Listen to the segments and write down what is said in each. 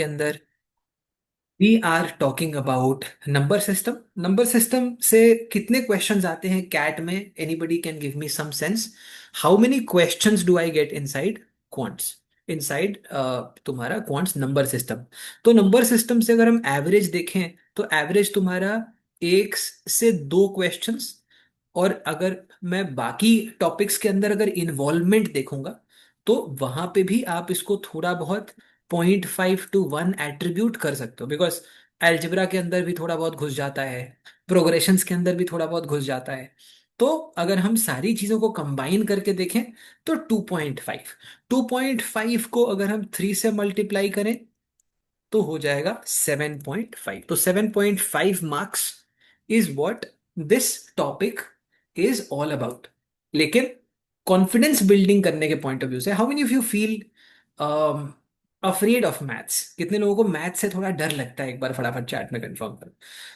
के अंदर we are talking about number system. Number system से कितने क्वेश्चंस आते हैं कैट में? Anybody can give me some sense? How many questions do I get inside quants? Inside तुम्हारा quants number system. तो number system से अगर हम एवरेज देखें तो एवरेज तुम्हारा एक से दो क्वेश्चंस। और अगर मैं बाकी टॉपिक्स के अंदर अगर इन्वॉल्वमेंट देखूंगा तो वहां पे भी आप इसको थोड़ा बहुत 0.5 to 1 एट्रीब्यूट कर सकते हो, बिकॉज एल्जेब्रा के अंदर भी थोड़ा बहुत घुस जाता है, प्रोग्रेशंस के अंदर भी थोड़ा बहुत घुस जाता है। तो अगर हम सारी चीजों को कंबाइन करके देखें तो 2.5 को अगर हम 3 से मल्टीप्लाई करें तो हो जाएगा 7.5। तो 7.5 marks is what this topic is all about. लेकिन कॉन्फिडेंस बिल्डिंग करने के पॉइंट ऑफ व्यू से, how many of you feel afraid of maths? कितने लोगों को मैथ से थोड़ा डर लगता है? एक बार फटाफट चैट में कंफर्म करो।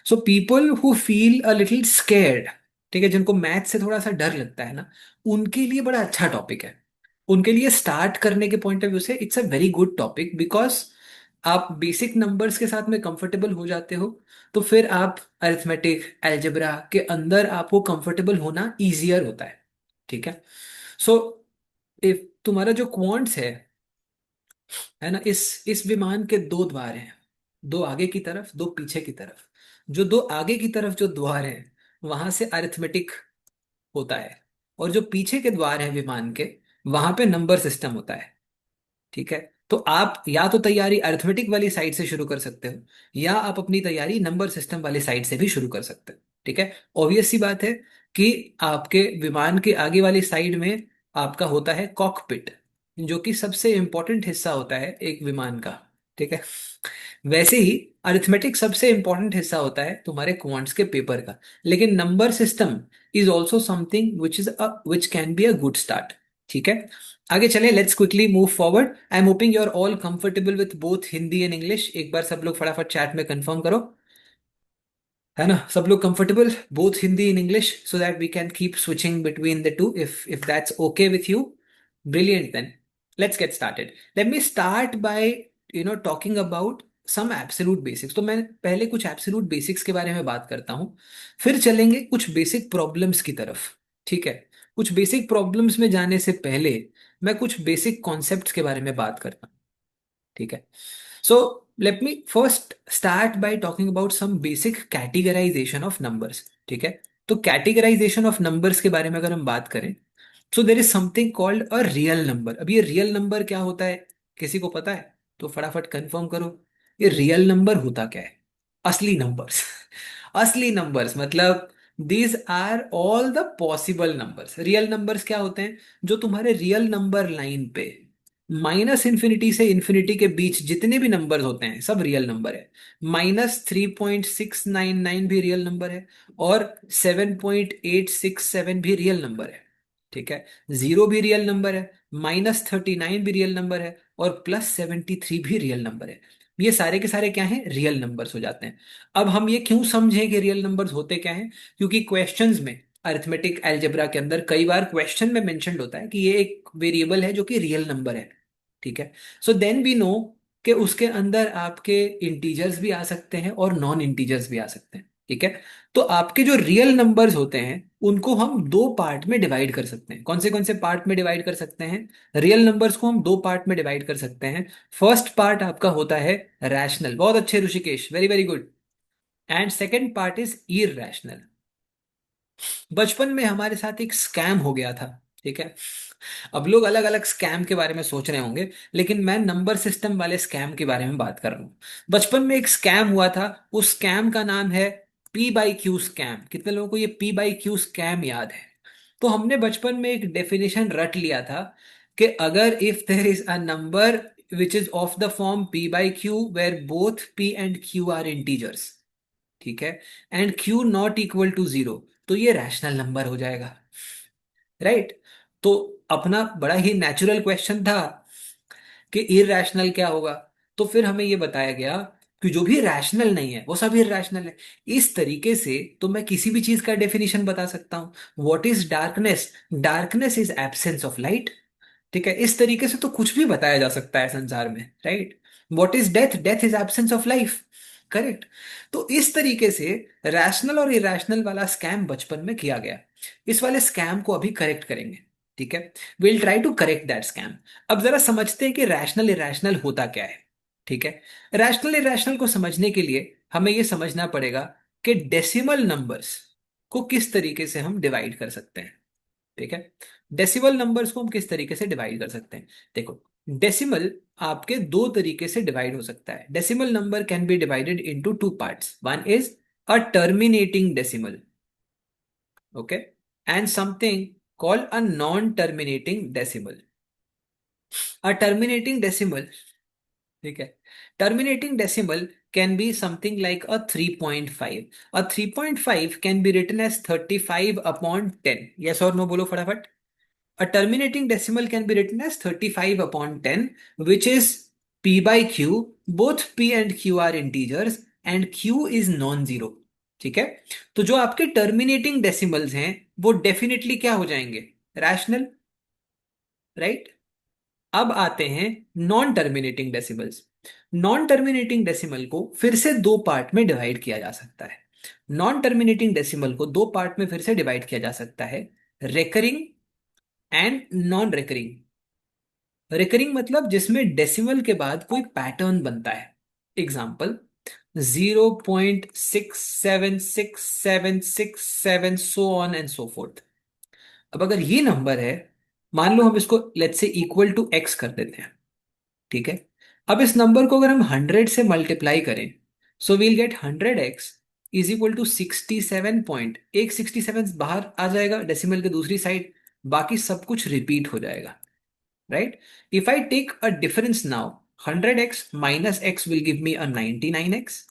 So people who feel a little scared, ठीक है, जिनको मैथ से थोड़ा सा डर लगता है ना, उनके लिए बड़ा अच्छा टॉपिक है। उनके लिए स्टार्ट करने के पॉइंट ऑफ व्यू से it's a very good topic, because आप बेसिक नंबर्स के साथ में कंफर्टेबल हो जाते हो। तो फिर आप अरिथमेटिक अलजेब्रा के अंदर आपको कंफर्टेबल होना इजियर होता है। ठीक है। सो इफ तुम्हारा जो क्वांट्स है ना, इस विमान के दो द्वार हैं, दो आगे की तरफ, दो पीछे की तरफ। जो दो आगे की तरफ जो द्वार हैं वहां से अरिथमेटिक होता है, और जो पीछे के द्वार हैं विमान के, वहां पे नंबर सिस्टम होता है। ठीक है। तो आप या तो तैयारी अरिथमेटिक वाली साइड से शुरू कर सकते हो, या आप अपनी तैयारी नंबर सिस्टम वाली साइड से भी शुरू कर सकते हो। ठीक है। ऑब्वियस सी बात है कि आपके विमान के आगे वाली साइड में आपका होता है कॉकपिट, जो कि सबसे इंपॉर्टेंट हिस्सा होता है एक विमान का। ठीक है। वैसे ही अरिथमेटिक सबसे इंपॉर्टेंट हिस्सा होता है तुम्हारे क्वांट्स के पेपर का। लेकिन number system is also something which can be a good start. ठीक है। आगे चले, let's quickly move forward. I am hoping you are all comfortable with both Hindi and English. एक बार सब लोग फटाफट चैट में कंफर्म करो, है ना? सब लोग comfortable both Hindi in English, so that we can keep switching between the two, if that's okay with you. Brilliant then, let's get started. Let me start by talking about some absolute basics. तो मैं पहले कुछ absolute basics के बारे में बात करता हूँ, फिर चलेंगे कुछ बेसिक प्रॉब्लम्स की तरफ। ठीक है। कुछ बेसिक प्रॉब्लम्स में जाने से पहले मैं कुछ बेसिक कॉन्सेप्ट्स के बारे में बात करता हूँ। ठीक है। So let me first start by talking about some basic categorisation of numbers. ठीक है। तो कैटेगराइजेशन ऑफ नंबर्स के बारे में अगर हम बात करें, so there is something called a real number. अब ये रियल नंबर क्या होता है? किसी को पता है तो फटाफट कंफर्म करो। ये रियल नंबर होता क्या है? असली नंबर्स। असली नंबर्स मतलब these are all the possible numbers. Real numbers क्या होते हैं? जो तुम्हारे रियल नंबर लाइन पे माइनस इन्फिनिटी से इन्फिनिटी के बीच जितने भी नंबर्स होते हैं सब रियल नंबर है। -3.699 भी रियल नंबर है, और 7.867 भी रियल नंबर है। ठीक है। जीरो भी रियल नंबर है, -39 भी रियल नंबर है, और +73 भी रियल नंबर है। ये सारे के सारे क्या हैं? रियल नंबर्स हो जाते हैं। अब हम ये क्यों समझें कि रियल नंबर्स होते क्या हैं? क्योंकि क्वेश्चंस में, अरिथमेटिक अलजेब्रा के अंदर कई बार क्वेश्चन में मेंशन्ड होता है कि ये एक वेरिएबल है जो कि रियल नंबर है। ठीक है। सो देन वी नो कि उसके अंदर आपके इंटीजर्स भी आ सकते हैं और नॉन इंटीजर्स भी आ सकते हैं। ठीक है। तो आपके जो रियल नंबर्स होते हैं उनको हम दो पार्ट में डिवाइड कर सकते हैं। कौन से पार्ट में डिवाइड कर सकते हैं? रियल नंबर्स को हम दो पार्ट में डिवाइड कर सकते हैं। फर्स्ट पार्ट आपका होता है रैशनल, बहुत अच्छे Rishikesh, very very good. And second part is irrational. बचपन में हमारे साथ एक स्कैम हो गया था। ठीक है। अब लोग अलग अलग स्कैम के बारे में सोच रहे होंगे, लेकिन मैं नंबर सिस्टम वाले स्कैम के बारे में बात कर रहा हूँ। बचपन में एक स्कैम हुआ था, उस स्कैम का नाम है P/Q स्कैम। कितने लोगों को ये P/Q स्कैम याद है? तो हमने बचपन में एक डेफिनेशन रट लिया था कि अगर if there is a number which is of the form P/Q where both P and Q are integers, ठीक है, and Q not equal to 0, तो ये रैशनल नंबर हो जाएगा। राइट। तो अपना बड़ा ही नेचुरल क्वेश्चन था कि इरैशनल क्या होगा। तो फिर हमें ये बताया गया कि जो भी रैशनल नहीं है वो सब इरैशनल है। इस तरीके से तो मैं किसी भी चीज का डेफिनेशन बता सकता हूँ। What is darkness? Darkness is absence of light. ठीक है। इस तरीके से तो कुछ भी बताया जा सकता है संसार में, right. What is death? Death is absence of life. Correct. तो इस तरीके से रैशनल और इरेशनल वाला स्कैम बचपन में किया गया। इस वाले स्कैम को अभी करेक्ट करेंगे। ठीक है, will try to correct that scam. अब जरा समझते हैं कि रैशनल इरेशनल होता क्या है। ठीक है, रैशनल इरेशनल को समझने के लिए हमें यह समझना पड़ेगा कि डेसिमल नंबर्स को किस तरीके से हम डिवाइड कर सकते हैं। ठीक है, डेसिमल नंबर्स को हम किस तरीके से डिवाइड कर सकते हैं। देखो, डेसिमल आपके दो तरीके से डिवाइड हो सकता है। Decimal number can be divided into two parts. One is a terminating decimal, okay, and something called a non terminating decimal. A terminating decimal, ठीक है, terminating decimal can be something like a 3.5। A 3.5 can be written as 35 upon 10। Yes और no बोलो फटाफट। A terminating decimal can be written as 35 upon 10, which is p by q. Both p and q are integers and q is non-zero। ठीक है, तो जो आपके terminating decimals हैं वो डेफिनेटली क्या हो जाएंगे? Rational, right. अब आते हैं non terminating decimals. Non terminating decimal को फिर से दो पार्ट में डिवाइड किया जा सकता है। नॉन टर्मिनेटिंग डेसिमल को दो पार्ट में फिर से डिवाइड किया जा सकता है, recurring and non recurring. Recurring मतलब जिसमें डेसिमल के बाद कोई पैटर्न बनता है। Example, 0.676767 so on and so fourth. अब अगर ये नंबर है, मान लो हम इसको let's say equal to x कर देते हैं। ठीक है, अब इस नंबर को अगर हम 100 से मल्टीप्लाई करें, so we'll get 100x is equal to 67 point, एक 67 बाहर आ जाएगा डेसिमल के दूसरी साइड, बाकी सब कुछ रिपीट हो जाएगा। Right? If I take a difference now, 100x minus x will give me a 99x,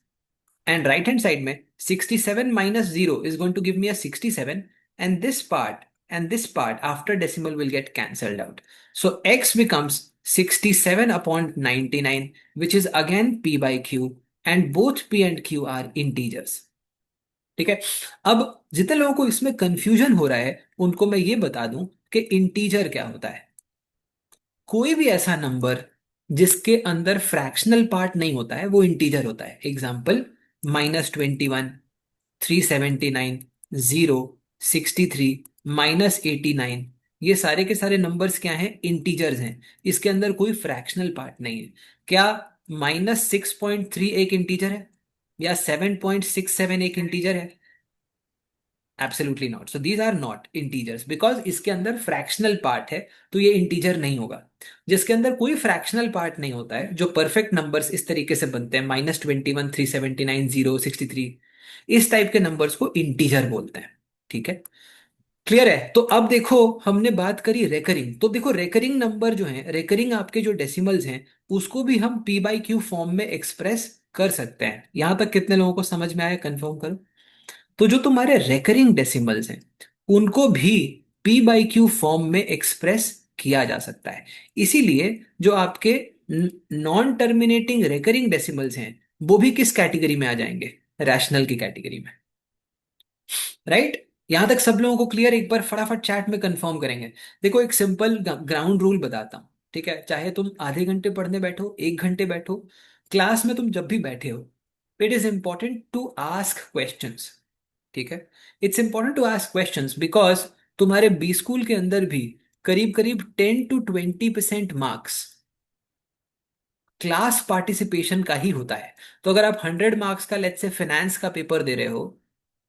and right hand side में 67 minus 0 is going to give me a 67, and this part after decimal will get cancelled out. So x becomes 67 upon 99, which is again p by q, and both p and q are integers। ठीक है, अब जितने लोगों को इसमें confusion हो रहा है उनको मैं ये बता दूं कि इंटीजर क्या होता है। कोई भी ऐसा नंबर जिसके अंदर फ्रैक्शनल पार्ट नहीं होता है वो इंटीजर होता है। एग्जाम्पल, -21, 379, 0, 63, -89। ये सारे के सारे नंबर्स क्या हैं? इंटीजर्स हैं। इसके अंदर कोई फ्रैक्शनल पार्ट नहीं है। क्या -6.3 एक इंटीजर है? या 7.67 एक इंटीजर है? Absolutely not. So these are not integers because इसके अंदर फ्रैक्शनल पार्ट है, तो ये इंटीजर नहीं होगा। जिसके अंदर कोई फ्रैक्शनल पार्ट नहीं होता है, जो परफेक्ट नंबर्स इस तरीके से बनते हैं, -21, 379, 0, 63, इस टाइप के नंबर्स को इंटीजर बोलते हैं। ठीक है, क्लियर है? तो अब देखो, हमने बात करी रेकरिंग। तो देखो, रेकरिंग नंबर जो है, रेकरिंग आपके जो डेसिमल्स हैं, उसको भी हम पी बाई क्यू फॉर्म में एक्सप्रेस कर सकते हैं। यहां तक कितने लोगों को समझ में आया? कंफर्म करो। तो जो तुम्हारे रेकरिंग डेसिमल्स हैं उनको भी पी बाई क्यू फॉर्म में एक्सप्रेस किया जा सकता है। इसीलिए जो आपके नॉन टर्मिनेटिंग रेकरिंग डेसिमल्स हैं वो भी किस कैटेगरी में आ जाएंगे? रैशनल की कैटेगरी में। राइट? यहां तक सब लोगों को क्लियर? एक बार फटाफट चैट में कंफर्म करेंगे। देखो, एक सिंपल ग्राउंड रूल बताता हूं। ठीक है, चाहे तुम आधे घंटे पढ़ने बैठो, 1 घंटे बैठो, क्लास में तुम जब भी बैठे हो, it is important to ask questions. ठीक है, it's important to ask questions because तुम्हारे बी स्कूल के अंदर भी करीब करीब 10 to 20% मार्क्स क्लास पार्टिसिपेशन का ही होता है। तो अगर आप 100 मार्क्स का लेट्स से फाइनेंस का पेपर दे रहे हो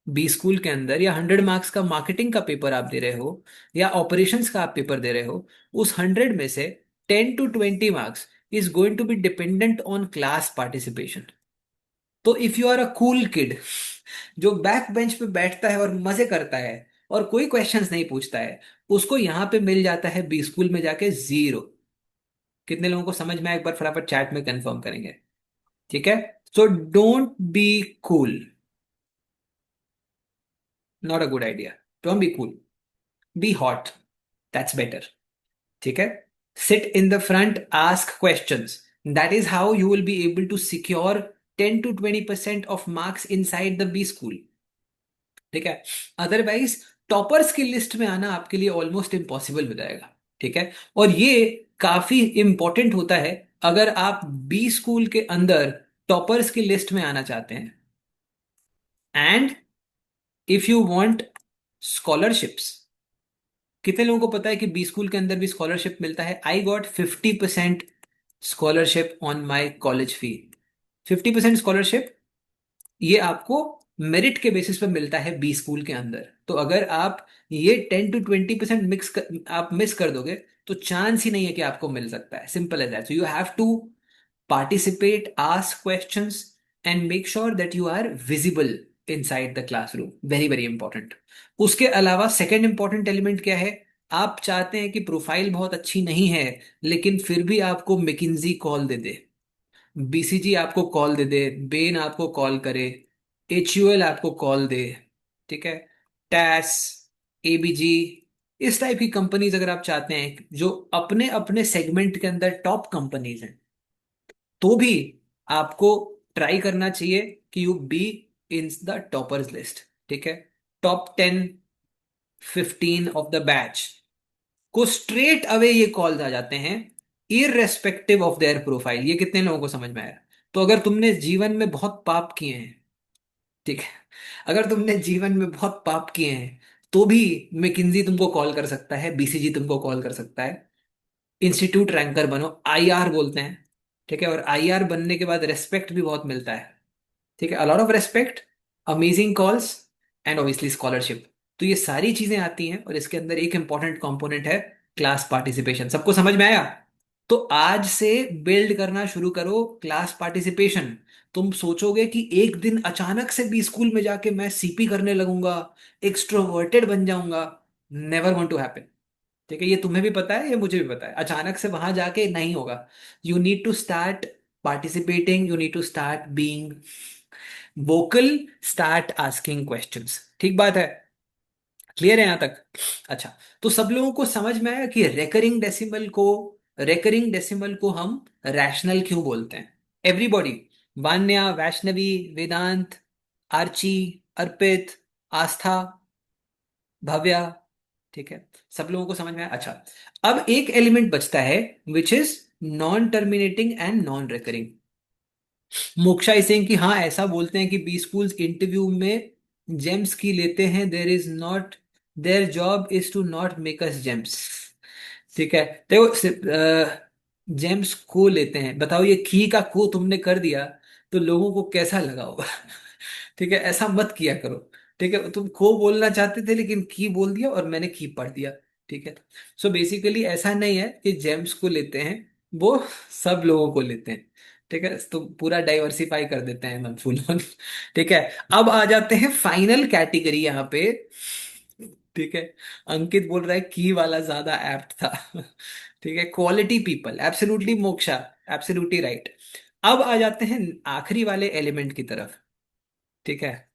बी स्कूल के अंदर, या 100 मार्क्स का मार्केटिंग का पेपर आप दे रहे हो, या ऑपरेशंस का आप पेपर दे रहे हो, उस 100 में से 10 to 20 marks is going to be dependent on class participation. तो if you are a cool kid जो बैक बेंच पे बैठता है और मजे करता है और कोई क्वेश्चंस नहीं पूछता है, उसको यहाँ पे मिल जाता है बी स्कूल में जाके 0। कितने लोगों को समझ में आया? एक बार फटाफट चैट में कंफर्म करेंगे। ठीक है, so don't be cool, not a good idea. Don't be cool, be hot, that's better. ठीक है, sit in the front, ask questions, that is how you will be able to secure 10 to 20% of marks inside the B school. ठीक है, otherwise toppers की list में आना आपके लिए almost impossible हो जाएगा। ठीक है, और ये काफी इंपॉर्टेंट होता है अगर आप बी स्कूल के अंदर टॉपर्स की लिस्ट में आना चाहते हैं, and if you want scholarships, कितने लोगों को पता है कि बी स्कूल के अंदर भी स्कॉलरशिप मिलता है? I got 50% scholarship on my college fee. 50% scholarship, ये आपको मेरिट के बेसिस पे मिलता है बी स्कूल के अंदर। तो अगर आप ये 10 to 20% आप मिस कर दोगे, तो चांस ही नहीं है कि आपको मिल सकता है। Simple as that. So you have to participate, ask questions, and make sure that you are visible inside the classroom. Very very important. उसके अलावा सेकेंड इंपॉर्टेंट एलिमेंट क्या है? आप चाहते हैं कि प्रोफाइल बहुत अच्छी नहीं है, लेकिन फिर भी आपको मैकिन्जी कॉल दे दे, बीसीजी आपको कॉल दे दे, बेन आपको कॉल करे, एचयूएल आपको कॉल दे, ठीक है, टैस, एबीजी, इस टाइप की कंपनीज अगर आप चाहते हैं जो अपने अपने सेगमेंट के अंदर टॉप कंपनीज हैं, तो भी आपको ट्राई करना चाहिए कि you be in the toppers list. ठीक है, टॉप 10, 15 ऑफ द बैच को स्ट्रेट अवे ये कॉल्स आ जाते हैं, इररेस्पेक्टिव ऑफ देयर प्रोफाइल। ये कितने लोगों को समझ में आया? तो अगर तुमने जीवन में बहुत पाप किए हैं, ठीक है, अगर तुमने जीवन में बहुत पाप किए हैं, तो भी मैकिन्जी तुमको कॉल कर सकता है, बीसीजी तुमको कॉल कर सकता है। इंस्टीट्यूट रैंकर बनो, आईआर बोलते हैं। ठीक है, और आईआर बनने के बाद रेस्पेक्ट भी बहुत मिलता है। ठीक है, a lot of respect, amazing calls, and obviously scholarship. तो ये सारी चीजें आती हैं, और इसके अंदर एक इंपॉर्टेंट कंपोनेंट है क्लास पार्टिसिपेशन। सबको समझ में आया? तो आज से बिल्ड करना शुरू करो क्लास पार्टिसिपेशन। तुम सोचोगे कि एक दिन अचानक से भी स्कूल में जाके मैं सीपी करने लगूंगा, एक्सट्रोवर्टेड बन जाऊंगा। Never going to happen. ठीक है, ये तुम्हें भी पता है, ये मुझे भी पता है, अचानक से वहां जाके नहीं होगा। You need to start participating, you need to start being vocal, start asking questions. ठीक बात है? क्लियर है यहां तक? अच्छा, तो सब लोगों को समझ में आया कि रेकरिंग डेसिमल को हम रैशनल क्यों बोलते हैं? एवरीबॉडी, वान्या, वैष्णवी, वेदांत, आर्ची, अर्पित, आस्था, भव्या, ठीक है, सब लोगों को समझ में आया? अच्छा, अब एक एलिमेंट बचता है, which is non terminating and non recurring. Moksha is saying कि हाँ, ऐसा बोलते हैं कि बी स्कूल्स इंटरव्यू में जेम्स की लेते हैं, there is not, their job is to not make us gems. ठीक है, देखो, जेम्स को लेते हैं, बताओ ये की का को तुमने कर दिया तो लोगों को कैसा लगा होगा? ठीक है, ऐसा मत किया करो। ठीक है, तुम को बोलना चाहते थे लेकिन की बोल दिया और मैंने की पढ़ दिया। ठीक है, सो बेसिकली ऐसा नहीं है कि जेम्स को लेते हैं, वो सब लोगों को लेते हैं। ठीक है, तो पूरा डाइवर्सिफाई कर देते हैं हम फुल ऑन। ठीक है, अब आ जाते हैं फाइनल कैटेगरी यहाँ पे। ठीक है, अंकित बोल रहा है की वाला ज्यादा एप्ट था। ठीक है, quality people, absolutely moksha, absolutely right. अब आ जाते हैं आखिरी वाले एलिमेंट की तरफ। ठीक है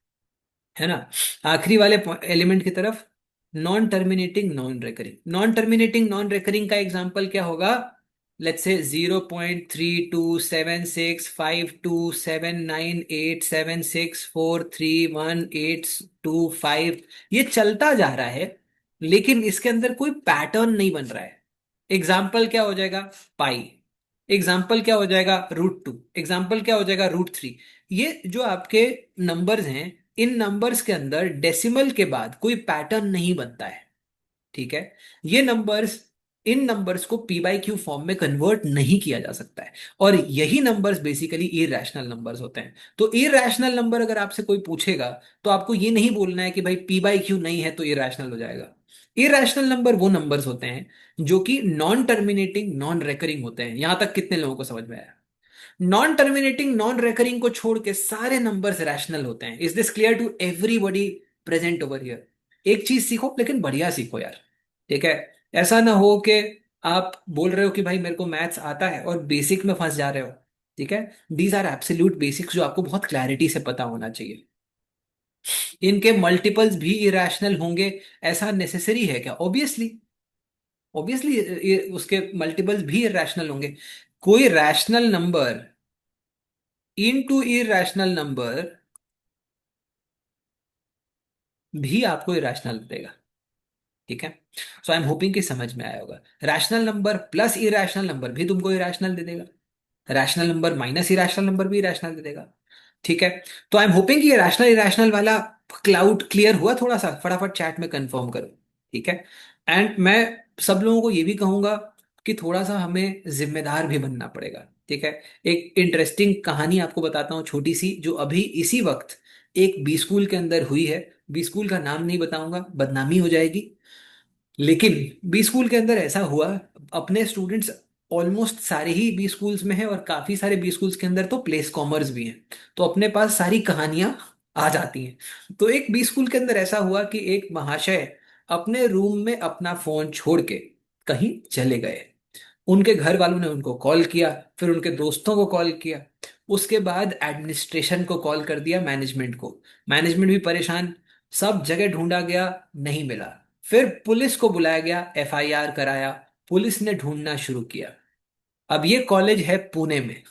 ना, आखिरी वाले एलिमेंट की तरफ, non terminating non recurring. Non terminating non recurring का एग्जांपल क्या होगा? लेट्स से 0.327765279876431825, ये चलता जा रहा है, लेकिन इसके अंदर कोई पैटर्न नहीं बन रहा है। एग्जाम्पल क्या हो जाएगा? पाई। एग्जाम्पल क्या हो जाएगा? √2। एग्जाम्पल क्या हो जाएगा? √3। ये जो आपके नंबर्स हैं, इन नंबर्स के अंदर डेसिमल के बाद कोई पैटर्न नहीं बनता है। ठीक है, ये नंबर्स, इन नंबर्स को पी बाई क्यू फॉर्म में कन्वर्ट नहीं किया जा सकता है, और यही नंबर्स बेसिकली इरेशनल नंबर्स होते हैं। तो इरेशनल नंबर अगर आपसे कोई पूछेगा, तो आपको ये नहीं बोलना है कि भाई पी बाई क्यू नहीं है तो इरेशनल हो जाएगा। इरेशनल नंबर वो नंबर्स होते हैं जो कि नॉन टर्मिनेटिंग नॉन रेकरिंग होते हैं। यहां तक कितने लोगों को समझ में आया? नॉन टर्मिनेटिंग नॉन रेकरिंग को छोड़ के सारे नंबर्स रैशनल होते हैं। Is this clear to everybody present over here? एक चीज सीखो, लेकिन बढ़िया सीखो यार। ठीक है, ऐसा ना हो कि आप बोल रहे हो कि भाई मेरे को मैथ्स आता है और बेसिक में फंस जा रहे हो। ठीक है, दीज आर एब्सोल्यूट बेसिक्स जो आपको बहुत क्लैरिटी से पता होना चाहिए। इनके मल्टीपल्स भी इरेशनल होंगे, ऐसा नेसेसरी है क्या? ऑब्वियसली, ऑब्वियसली उसके मल्टीपल्स भी इरेशनल होंगे। कोई rational number into irrational number भी आपको इरेशनल देगा। ठीक है, सो आई एम होपिंग कि समझ में आया होगा। Rational number plus irrational number भी तुमको इरेशनल दे देगा। Rational number minus irrational number भी इरेशनल दे देगा। ठीक है। तो आई एम होपिंग कि ये रैशनल इरेशनल वाला क्लाउड क्लियर हुआ, थोड़ा सा फटाफट चैट में कंफर्म करो। ठीक है। एंड मैं सब लोगों को ये भी कहूंगा कि थोड़ा सा हमें जिम्मेदार भी बनना पड़ेगा। ठीक है। एक इंटरेस्टिंग कहानी आपको बताता हूँ छोटी सी, जो अभी इसी वक्त एक बी स्कूल के अंदर हुई है। बी स्कूल का नाम नहीं बताऊंगा, बदनामी हो जाएगी। लेकिन बी स्कूल के अंदर ऐसा हुआ, अपने स्टूडेंट्स ऑलमोस्ट सारे ही बी स्कूल्स में हैं, और काफी सारे बी स्कूल्स के अंदर तो प्लेस कॉमर्स भी हैं। तो अपने पास सारी कहानियां आ जाती हैं। तो एक बी स्कूल के अंदर ऐसा हुआ कि एक महाशय अपने रूम में अपना फोन छोड़ के कहीं चले गए। उनके घर वालों ने उनको कॉल किया, फिर उनके दोस्तों को कॉल किया, उसके बाद एडमिनिस्ट्रेशन को कॉल कर दिया, मैनेजमेंट को। मैनेजमेंट भी परेशान, सब जगह ढूंढा गया, नहीं मिला। फिर पुलिस को बुलाया गया, एफआईआर कराया, पुलिस ने ढूंढना शुरू किया। अब ये कॉलेज है पुणे में,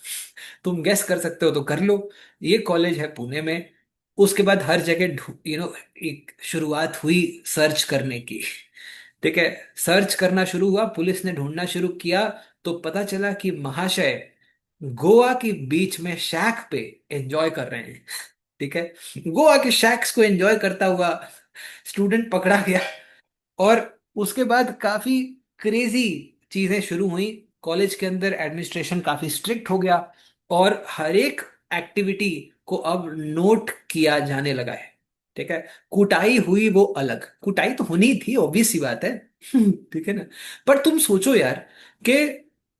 तुम गेस कर सकते हो तो कर लो। ये कॉलेज है पुणे में। उसके बाद हर जगह एक शुरुआत हुई सर्च करने की। ठीक है। सर्च करना शुरू हुआ, पुलिस ने ढूंढना शुरू किया, तो पता चला कि महाशय गोवा की बीच में शैक पे एंजॉय कर रहे हैं। ठीक है। गोवा के शैक्स को एंजॉय करता हुआ स्टूडेंट पकड़ा गया। और उसके बाद काफी क्रेजी चीजें शुरू हुई। कॉलेज के अंदर एडमिनिस्ट्रेशन काफी स्ट्रिक्ट हो गया, और हर एक एक्टिविटी को अब नोट किया जाने लगा है। ठीक है। कुटाई हुई वो अलग, कुटाई तो होनी ही थी, ऑब्वियस सी बात है। ठीक है ना। पर तुम सोचो यार कि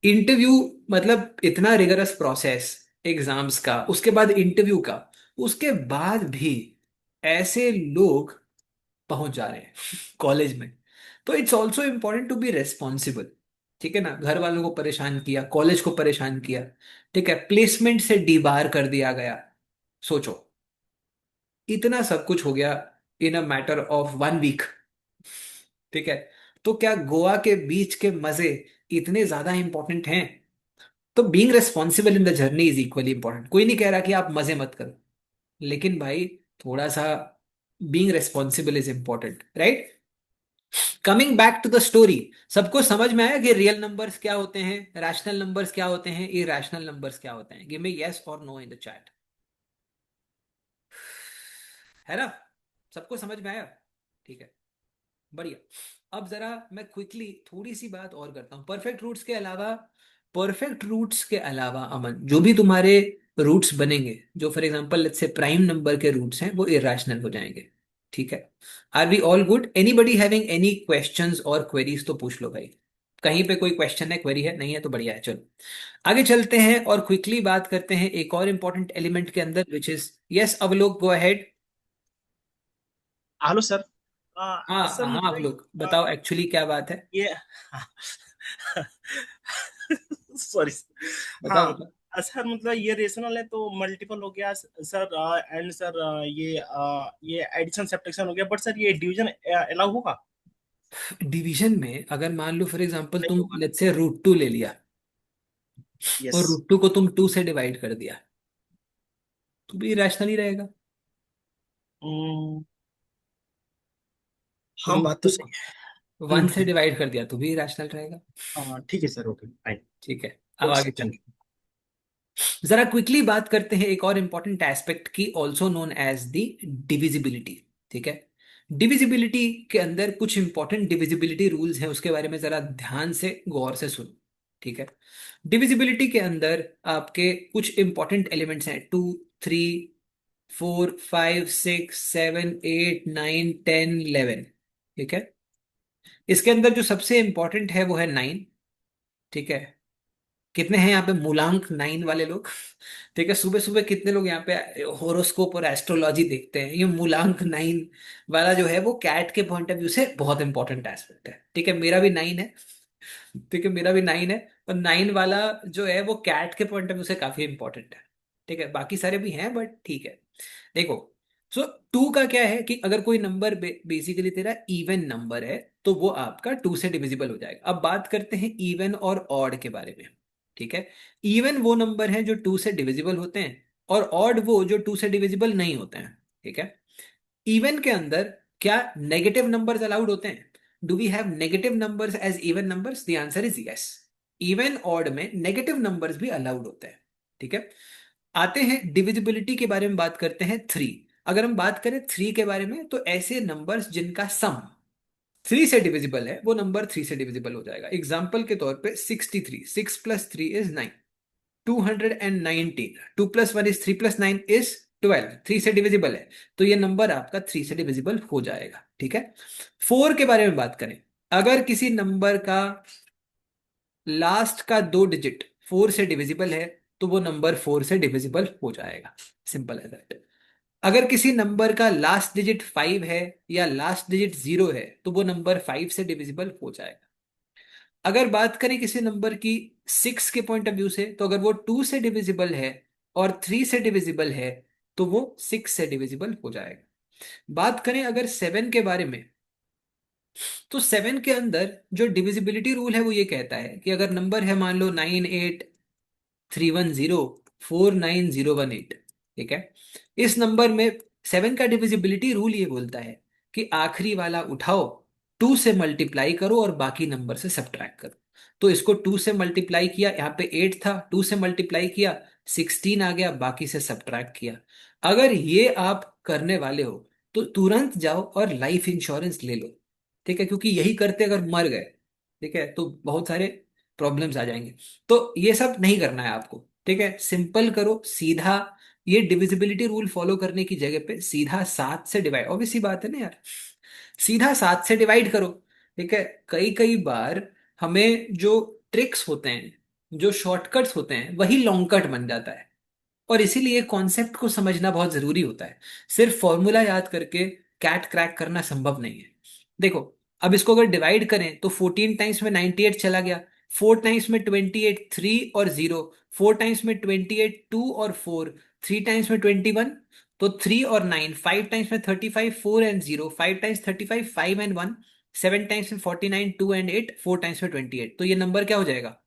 इंटरव्यू, मतलब इतना रिगरस प्रोसेस एग्जाम्स का, उसके बाद इंटरव्यू का, उसके बाद भी ऐसे लोग पहुंच जा रहे हैं कॉलेज में। तो it's also important to be responsible. ठीक है ना। घर वालों को परेशान किया, कॉलेज को परेशान किया। ठीक है। प्लेसमेंट से डीबार कर दिया गया। सोचो, इतना सब कुछ हो गया इन अ मैटर ऑफ 1 वीक। ठीक है। तो क्या गोवा के बीच के मजे इतने ज्यादा इंपॉर्टेंट हैं? तो being responsible in the journey is equally important. कोई नहीं कह रहा कि आप मजे मत करो, लेकिन भाई थोड़ा सा being responsible is important, right? Coming back to the story, सबको समझ में आया कि रियल नंबर्स क्या होते हैं, रैशनल नंबर्स क्या होते हैं, इरेशनल नंबर्स क्या होते हैं? गिव मी यस और नो इन द चैट। है ना? सबको समझ में आया? ठीक है, बढ़िया। अब जरा मैं क्विकली थोड़ी सी बात और करता हूँ परफेक्ट रूट्स के अलावा। परफेक्ट रूट्स के अलावा अमन, जो भी तुम्हारे रूट्स बनेंगे, जो for example let's say prime number के रूट्स हैं, वो इरेशनल हो जाएंगे। ठीक है। Are we all good? Anybody having any questions और क्वेरीज तो पूछ लो भाई। कहीं पे कोई क्वेश्चन है, क्वेरी है? नहीं है तो बढ़िया है, चलो आगे चलते हैं और क्विकली बात करते हैं एक और इंपॉर्टेंट एलिमेंट के अंदर, which is yes Avalok, go ahead. Hello sir. हाँ सर हाँ मतलब अवलोक, बताओ एक्चुअली क्या बात है। ये सॉरी। बताओ हाँ बताओ। सर, मतलब ये रेशनल है तो मल्टीपल हो गया सर। एंड सर ये एडिशन सब्ट्रैक्शन हो गया, बट सर ये डिवीजन अलाउ होगा? डिवीजन में अगर मान लो फॉर एग्जांपल नहीं तुम होगा। लेट्स से रूट 2 ले लिया, यस। और रूट 2 को तुम 2 से डिवाइड कर दिया, तो भी रैशनल ही रहेगा। हाँ, रूट बात तो टू सही को है। 1 से डिवाइड कर दिया तो भी रैशनल रहेगा। ठीक है सर, ओके फाइन। ठीक है। अब ओके आगे सर, थैंक चलो, जरा क्विकली बात करते हैं एक और इंपॉर्टेंट एस्पेक्ट की, also known as the divisibility. ठीक है। डिविजिबिलिटी के अंदर कुछ इंपॉर्टेंट डिविजिबिलिटी रूल्स हैं, उसके बारे में जरा ध्यान से गौर से सुनो। ठीक है। डिविजिबिलिटी के अंदर आपके कुछ इंपॉर्टेंट एलिमेंट्स हैं, 2, 3, 4, 5, 6, 7, 8, 9, 10, 11। ठीक है। इसके अंदर जो सबसे इंपॉर्टेंट है वो है 9। ठीक है। कितने हैं यहाँ पे मूलांक 9 वाले लोग? ठीक है। सुबह सुबह कितने लोग यहाँ पे होरोस्कोप और एस्ट्रोलॉजी देखते हैं? ये मूलांक 9 वाला जो है वो कैट के पॉइंट ऑफ व्यू से बहुत इंपॉर्टेंट एस्पेक्ट है। ठीक है। मेरा भी 9 है। ठीक है, मेरा भी 9 है। और 9 वाला जो है वो कैट के पॉइंट ऑफ व्यू से काफी इंपॉर्टेंट है। ठीक है। बाकी सारे भी हैं बट ठीक है। देखो, सो 2 का क्या है कि अगर कोई नंबर बेसिकली तेरा इवन नंबर है, तो वो आपका 2 से डिविजिबल हो जाएगा। अब बात करते हैं इवन और ऑड के बारे में। ठीक है। इवन वो नंबर हैं जो 2 से डिविजिबल होते हैं, और ऑड वो जो 2 से डिविजिबल नहीं होते हैं। ठीक है। इवन के अंदर क्या नेगेटिव नंबर्स अलाउड होते हैं? Do we have negative numbers as even numbers? The answer is yes. Even odd में नेगेटिव नंबर्स भी अलाउड होते हैं। ठीक है, आते हैं डिविजिबिलिटी के बारे में, बात करते हैं थ्री। अगर हम बात करें थ्री के बारे में, तो ऐसे नंबर्स जिनका सम थ्री से डिविजिबल है वो नंबर थ्री से डिविजिबल हो जाएगा। एग्जाम्पल के तौर पे 63, 6 + 3 = 9। 219, 2+1 = 3 + 9 = 12, थ्री से डिविजिबल है, तो ये नंबर आपका थ्री से डिविजिबल हो जाएगा। ठीक है, फोर के बारे में बात करें, अगर किसी नंबर का लास्ट का दो डिजिट फोर से डिविजिबल है, तो वो नंबर फोर से डिविजिबल हो जाएगा। सिंपल है दैट। अगर किसी नंबर का लास्ट डिजिट फाइव है या लास्ट डिजिट जीरो है, तो वो नंबर फाइव से डिविजिबल हो जाएगा। अगर बात करें किसी नंबर की सिक्स के पॉइंट ऑफ व्यू से, तो अगर वो टू से डिविजिबल है और थ्री से डिविजिबल है, तो वो सिक्स से डिविजिबल हो जाएगा। बात करें अगर सेवन के बारे में, तो सेवन के अंदर जो डिविजिबिलिटी रूल है वो ये कहता है कि अगर नंबर है मान लो 9831049018, ठीक है, इस नंबर में सेवन का डिविजिबिलिटी रूल ये बोलता है कि आखिरी वाला उठाओ, टू से मल्टीप्लाई करो और बाकी नंबर से सब्ट्रैक्ट करो। तो इसको टू से मल्टीप्लाई किया, यहाँ पे एट था, टू से मल्टीप्लाई किया 16 आ गया, बाकी से सब्ट्रैक्ट किया। अगर ये आप करने वाले हो तो तुरंत जाओ और लाइफ इंश्योरेंस ले लो। ठीक है, क्योंकि यही करते अगर मर गए, ठीक है, तो बहुत सारे प्रॉब्लम्स आ जाएंगे। तो ये सब नहीं करना है आपको। ठीक है, सिंपल करो सीधा, ये डिविजिबिलिटी रूल फॉलो करने की जगह पे सीधा सात से डिवाइड, ऑब्वियस सी बात है ना यार, सीधा सात से डिवाइड करो। ठीक है, कई कई बार हमें जो ट्रिक्स होते हैं, जो शॉर्टकट्स होते हैं, वही लॉन्ग कट बन जाता है। और इसीलिए कॉन्सेप्ट को समझना बहुत जरूरी होता है। सिर्फ फॉर्मूला याद करके कैट क्रैक करना संभव नहीं है। देखो, अब इसको अगर डिवाइड करें तो 14 टाइम्स में 98 चला गया, 4 टाइम्स में 28, थ्री और जीरो, 4 टाइम्स में 28, टू और फोर, 3 टाइम्स में 21, तो थ्री और नाइन, 5 टाइम्स में 35, four and zero, 5 times 35, five and one, 7 times में 49, टू एंड एट, 4 टाइम्स में 28, तो ये नंबर क्या हो जाएगा,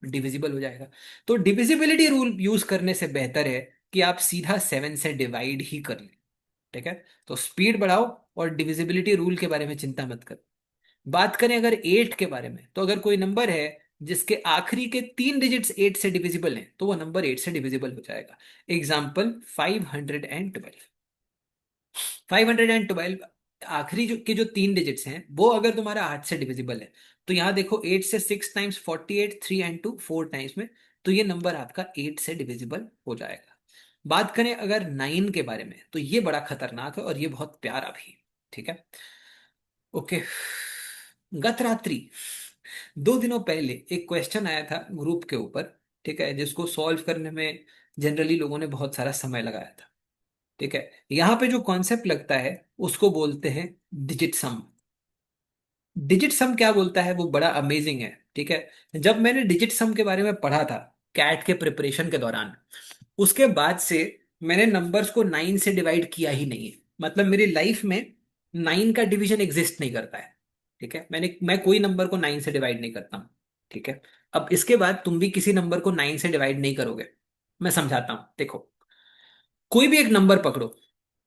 डिविजिबल हो जाएगा। तो डिविजिबिलिटी रूल यूज करने से बेहतर है कि आप सीधा सेवन से डिवाइड ही कर लें। ठीक है, तो स्पीड बढ़ाओ और डिविजिबिलिटी रूल के बारे में चिंता मत करो। बात करें अगर एट के बारे में, तो अगर कोई नंबर है जिसके आखिरी के तीन डिजिट्स एट से डिविजिबल हैं, तो वो नंबर एट से डिविजिबल हो जाएगा। एग्जाम्पल 512। 512 आखिरी जो के जो तीन डिजिट्स हैं वो अगर तुम्हारा आठ से डिविजिबल है, तो यहां देखो एट से six times 48, three and two four times में, तो ये नंबर आपका एट से डिविजिबल हो जाएगा। बात करें अगर नाइन के बारे में, तो ये बड़ा खतरनाक है और ये बहुत प्यारा भी। ठीक है, ओके। गत रात्रि 2 दिनों पहले एक क्वेश्चन आया था ग्रुप के ऊपर, ठीक है, जिसको सॉल्व करने में जनरली लोगों ने बहुत सारा समय लगाया था। ठीक है, यहां पे जो कॉन्सेप्ट लगता है उसको बोलते हैं डिजिट सम। डिजिट सम क्या बोलता है वो बड़ा अमेजिंग है। ठीक है, जब मैंने डिजिट सम के बारे में पढ़ा था कैट के प्रिपरेशन के दौरान, उसके बाद से मैंने नंबर्स को नाइन से डिवाइड किया ही नहीं है। मतलब मेरी लाइफ में नाइन का डिवीजन एग्जिस्ट नहीं करता है। ठीक है, मैं कोई नंबर को नाइन से डिवाइड नहीं करता हूँ। ठीक है, अब इसके बाद तुम भी किसी नंबर को नाइन से डिवाइड नहीं करोगे। मैं समझाता हूँ, देखो, कोई भी एक नंबर पकड़ो।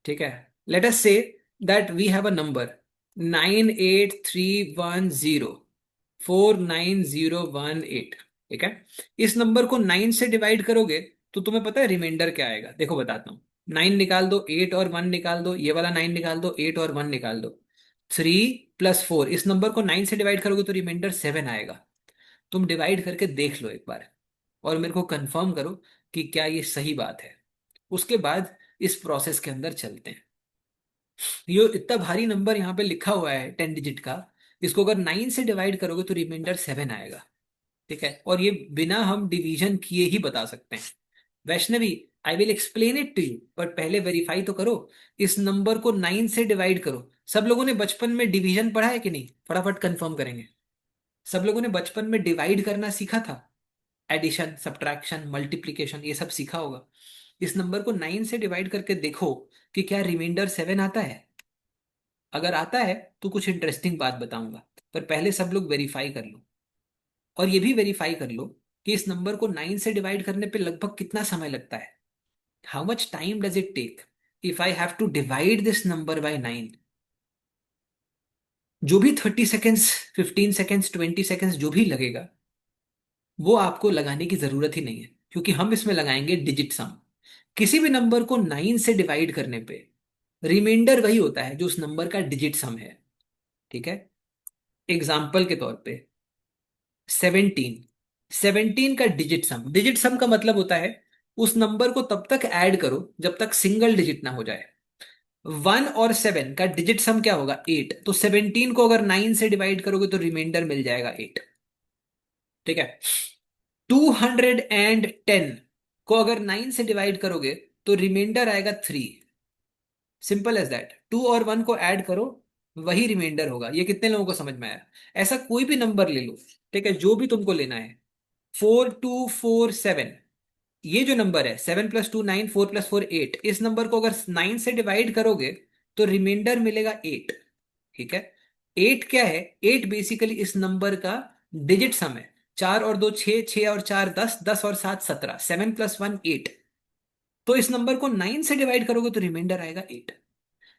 ठीक है, let us say that we have a number 9831049018। ठीक है, इस नंबर को नाइन से डिवाइड करोगे तो तुम्हें पता है रिमाइंडर क्या आएगा, देखो बताता हूँ। नाइन निकाल दो, एट और वन निकाल दो, ये वाला नाइन निकाल दो, एट और वन निकाल दो, थ्री प्लस फोर, इस नंबर को नाइन से डिवाइड करोगे तो रिमाइंडर सेवन आएगा। तुम डिवाइड करके देख लो एक बार और मेरे को कंफर्म करो कि क्या ये सही बात है। उसके बाद इस प्रोसेस के अंदर चलते हैं। ये इतना भारी नंबर यहाँ पे लिखा हुआ है 10 डिजिट का, इसको अगर नाइन से डिवाइड करोगे तो रिमाइंडर सेवन आएगा। ठीक है, और ये बिना हम डिवीजन किए ही बता सकते हैं। Vaishnavi, I will explain it to you, but पहले वेरीफाई तो करो। इस नंबर को नाइन से डिवाइड करो। सब लोगों ने बचपन में डिवीजन पढ़ा है कि नहीं, फटाफट कंफर्म करेंगे। सब लोगों ने बचपन में डिवाइड करना सीखा था, एडिशन, सब्ट्रैक्शन, मल्टीप्लीकेशन, ये सब सीखा होगा। इस नंबर को नाइन से डिवाइड करके देखो कि क्या रिमाइंडर सेवन आता है। अगर आता है तो कुछ इंटरेस्टिंग बात बताऊंगा, पर पहले सब लोग वेरीफाई कर लो। और ये भी वेरीफाई कर लो कि इस नंबर को नाइन से डिवाइड करने पे लगभग कितना समय लगता है। How much time does it take if I have to divide this number by nine. जो भी 30 सेकेंड्स, 15 सेकेंड्स, 20 सेकेंड्स जो भी लगेगा, वो आपको लगाने की जरूरत ही नहीं है, क्योंकि हम इसमें लगाएंगे डिजिट सम। किसी भी नंबर को 9 से डिवाइड करने पे रिमाइंडर वही होता है जो उस नंबर का डिजिट सम है। ठीक है। एग्जाम्पल के तौर पे 17। 17 का डिजिट सम का मतलब होता है उस नंबर को तब तक ऐड करो जब तक सिंगल डिजिट ना हो जाए। 1 और 7 का डिजिट सम क्या होगा? 8। तो 17 को अगर 9 से डिवाइड करोगे तो रिमाइंडर मिल जाएगा 8। ठीक है। 210 को अगर 9 से डिवाइड करोगे तो रिमाइंडर आएगा 3। Simple as that. 2 और 1 को ऐड करो, वही रिमाइंडर होगा। ये कितने लोगों को समझ में आया? ऐसा कोई भी नंबर ले लो, ठीक है, जो भी तुमको लेना है। 4247, ये जो नंबर है 7 + 2 9, 4 + 4 8, इस नंबर को अगर 9 से डिवाइड करोगे तो रिमाइंडर मिलेगा 8। ठीक है। 8 क्या है? 8 बेसिकली इस नंबर का डिजिट सम है। 4 और 2 6, 6 और 4 10, 10 और 7 17, 7 + 1 8। तो इस नंबर को 9 से डिवाइड करोगे तो रिमाइंडर आएगा 8।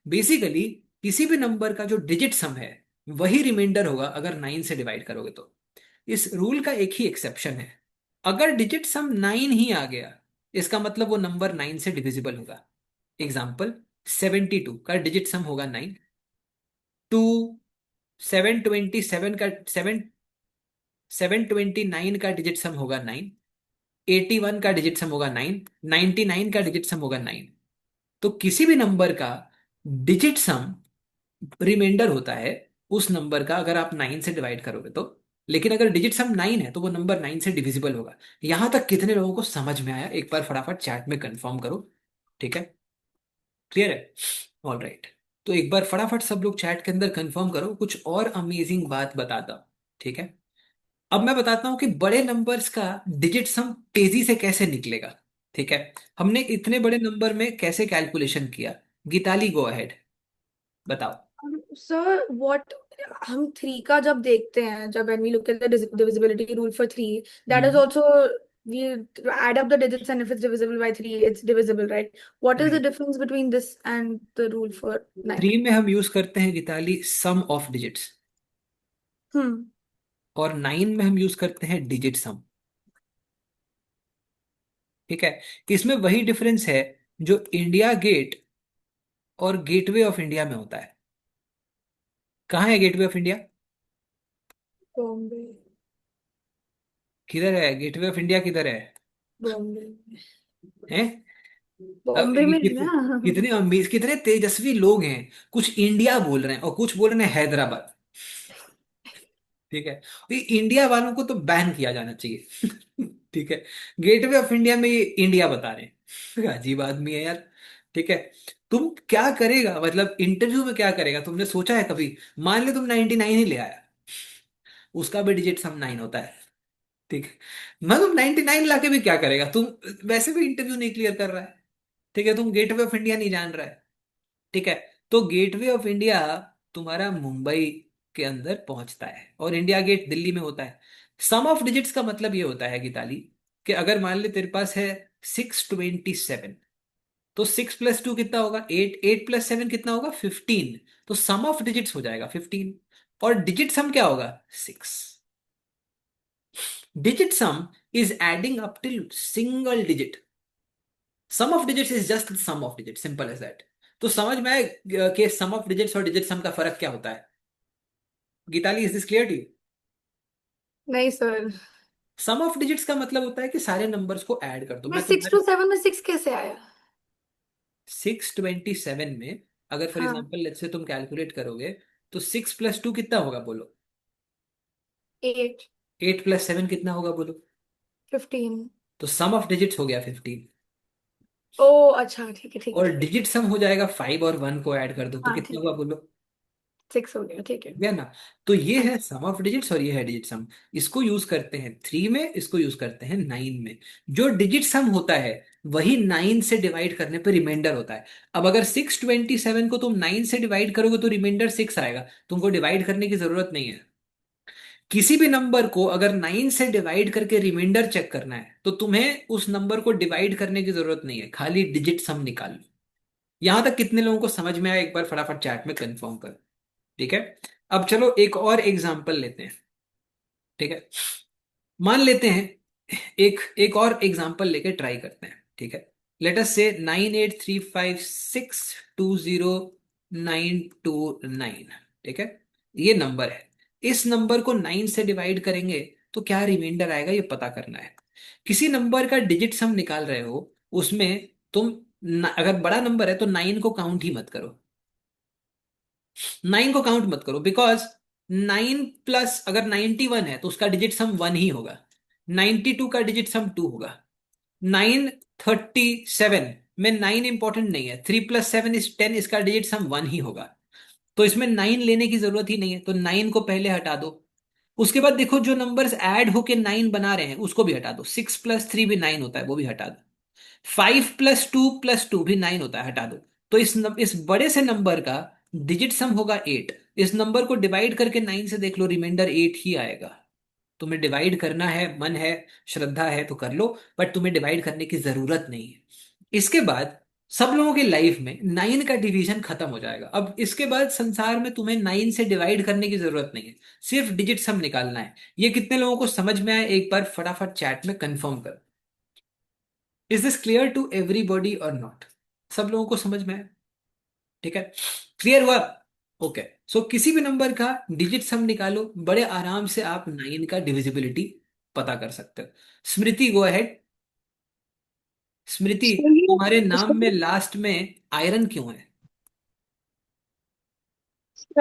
बेसिकली किसी भी नंबर का जो डिजिट सम है वही रिमाइंडर होगा अगर 9 से डिवाइड करोगे तो। इस रूल का एक ही एक्सेप्शन है। अगर डिजिट सम 9 ही आ गया, इसका मतलब वो नंबर 9 से डिविजिबल होगा। एग्जाम्पल, 72 का डिजिट सम होगा 9। टू 727 का 729 का डिजिट सम होगा 9। 81 का डिजिट सम होगा 9। 99 का डिजिट सम होगा 9। तो किसी भी नंबर का डिजिट सम रिमाइंडर होता है उस नंबर का अगर आप 9 से डिवाइड करोगे तो। लेकिन अगर डिजिट सम 9 है तो वो नंबर 9 से डिविजिबल होगा। यहां तक कितने लोगों को समझ में आया? एक बार फटाफट चैट में कंफर्म करो। ठीक है। क्लियर है? All right. तो एक बार फटाफट सब लोग चैट के अंदर कंफर्म करो, कुछ और अमेजिंग बात बताता हूं। ठीक है। अब मैं बताता हूं कि बड़े नंबर्स का डिजिट सम तेजी से कैसे निकलेगा। ठीक है। हमने इतने बड़े नंबर में कैसे कैलकुलेशन किया? गीताली, गो अहेड, बताओ। सर व्हाट, हम थ्री का जब देखते हैं, जब when we look at the divisibility rule for three, that is hmm. Also we add up the digits, and if it's divisible by 3 it's divisible, right? What is the difference between this and the rule for 9? 3 में हम use करते हैं गीताली सम of digits, Hmm. और 9 में हम use करते हैं digit सम। ठीक है। इसमें वही डिफरेंस है जो इंडिया गेट और गेटवे ऑफ इंडिया में होता है। कहाँ है गेटवे ऑफ इंडिया? बॉम्बे। किधर है गेटवे ऑफ इंडिया? किधर है? बॉम्बे। हैं? अब बॉम्बे में है ना। कितने अमीर, कितने तेजस्वी लोग हैं। कुछ इंडिया बोल रहे हैं और कुछ बोल रहे हैं हैदराबाद। ठीक है। तो ये इंडिया वालों को तो बैन किया जाना चाहिए। ठीक है। गेटवे ऑफ इंडिया में ये इंडिया बता रहे हैं। अजीब आदमी है यार। ठीक है। तुम क्या करेगा, मतलब इंटरव्यू में क्या करेगा, तुमने सोचा है कभी? मान ले तुम 99 ही ले आया, उसका भी डिजिट सम 9 होता है। ठीक है। मैं तुम 99 लाके भी क्या करेगा तुम? वैसे भी इंटरव्यू नहीं क्लियर कर रहा है। ठीक है। तुम गेटवे ऑफ इंडिया नहीं जान रहा है। ठीक है। तो गेटवे ऑफ इंडिया तुम्हारा मुंबई के अंदर पहुंचता है और इंडिया गेट दिल्ली में होता है। सम ऑफ डिजिट्स का मतलब ये होता है गीताली कि अगर मान ले तेरे पास है 627, तो 6 + 2 कितना होगा? 8। 8 + 7 कितना होगा? 15। तो सम ऑफ डिजिट्स हो जाएगा 15। और डिजिट सम क्या होगा? 6। Digit sum is adding up till single digit. Sum of digits is just sum of digit, simple as that. तो समझ में आए कि सम ऑफ डिजिट्स और डिजिट सम का फर्क क्या होता है? Gitali, is this clear to you? नहीं सर। सम ऑफ डिजिट्स का मतलब होता है कि सारे नंबर्स को ऐड कर दो। मैं मैं 6 to 7 में 6 कैसे आया? 627 में अगर फॉर हाँ। एग्जाम्पल लेट्स से तुम कैलकुलेट करोगे तो 6 + 2 कितना होगा बोलो? 8। 8 + 7 कितना होगा बोलो? 15। तो सम ऑफ डिजिट्स हो गया 15। ओ अच्छा, ठीक है ठीक है और ठीक है। डिजिट सम हो जाएगा 5 और 1 को ऐड कर दो तो हाँ कितना ठीक हुआ है। बोलो? 6 हो गया, ठीक है। गया ना? तो ये हाँ है जी। सम ऑफ डिजिट्स और ये है डिजिट सम। इसको यूज करते हैं 3 में, इसको यूज करते हैं 9 में। जो डिजिट सम होता है वही 9 से डिवाइड करने पर रिमाइंडर होता है। अब अगर 627 को तुम 9 से डिवाइड करोगे तो रिमाइंडर 6 आएगा, तुमको डिवाइड करने की जरूरत नहीं है। किसी भी नंबर को अगर 9 से डिवाइड करके रिमाइंडर चेक करना है तो तुम्हें उस नंबर को डिवाइड करने की जरूरत नहीं है, खाली डिजिट सम निकाल लो। यहां तक कितने लोगों को समझ में आया? एक बार फटाफट चैट में कंफर्म कर। ठीक है। अब चलो एक और एग्जांपल लेते हैं। ठीक है। मान लेते हैं एक एक और एग्जांपल लेके ट्राई करते हैं, ठीक है। लेट अस से 9835620929, ठीक है। ये नंबर है, इस नंबर को 9 से डिवाइड करेंगे तो क्या रिमाइंडर आएगा ये पता करना है। किसी नंबर का डिजिट सम निकाल रहे हो, उसमें तुम अगर बड़ा नंबर है तो 9 को काउंट ही मत करो, 9 को काउंट मत करो, बिकॉज 9 प्लस अगर 91 है तो उसका डिजिट सम 1 ही होगा, 92 का डिजिट सम 2 होगा, 937 में 9 इंपॉर्टेंट नहीं है, 3 + 7 = 10, इसका डिजिट सम 1 ही होगा। तो इसमें 9 लेने की जरूरत ही नहीं है, तो 9 को पहले हटा दो। उसके बाद देखो जो नंबर्स ऐड होके 9 बना रहे हैं उसको भी हटा दो, 6 + 3 भी 9 होता है, वो भी हटा दो। 5 + 2 + 2 भी 9 होता है, हटा दो। तो इस बड़े से नंबर का डिजिट सम होगा 8। इस नंबर को डिवाइड करके 9 से देख लो, रिमाइंडर 8 ही आएगा। तुम्हें डिवाइड करना है, मन है, श्रद्धा है तो कर लो, बट तुम्हें डिवाइड करने की जरूरत नहीं है। इसके बाद सब लोगों की लाइफ में 9 का डिवीजन खत्म हो जाएगा। अब इसके बाद संसार में तुम्हें 9 से डिवाइड करने की जरूरत नहीं है, सिर्फ डिजिट सम निकालना है। ये कितने लोगों को समझ में आया, एक बार फटाफट चैट में कंफर्म करो। Is this clear to everybody और नॉट? सब लोगों को समझ में आया? ठीक है, क्लियर हुआ? ओके। सो किसी भी नंबर का डिजिट सम निकालो, बड़े आराम से आप 9 का डिविजिबिलिटी पता कर सकते हो। स्मृति गो अहेड। स्मृति, सर ये तुम्हारे नाम में सर लास्ट में आयरन क्यों है?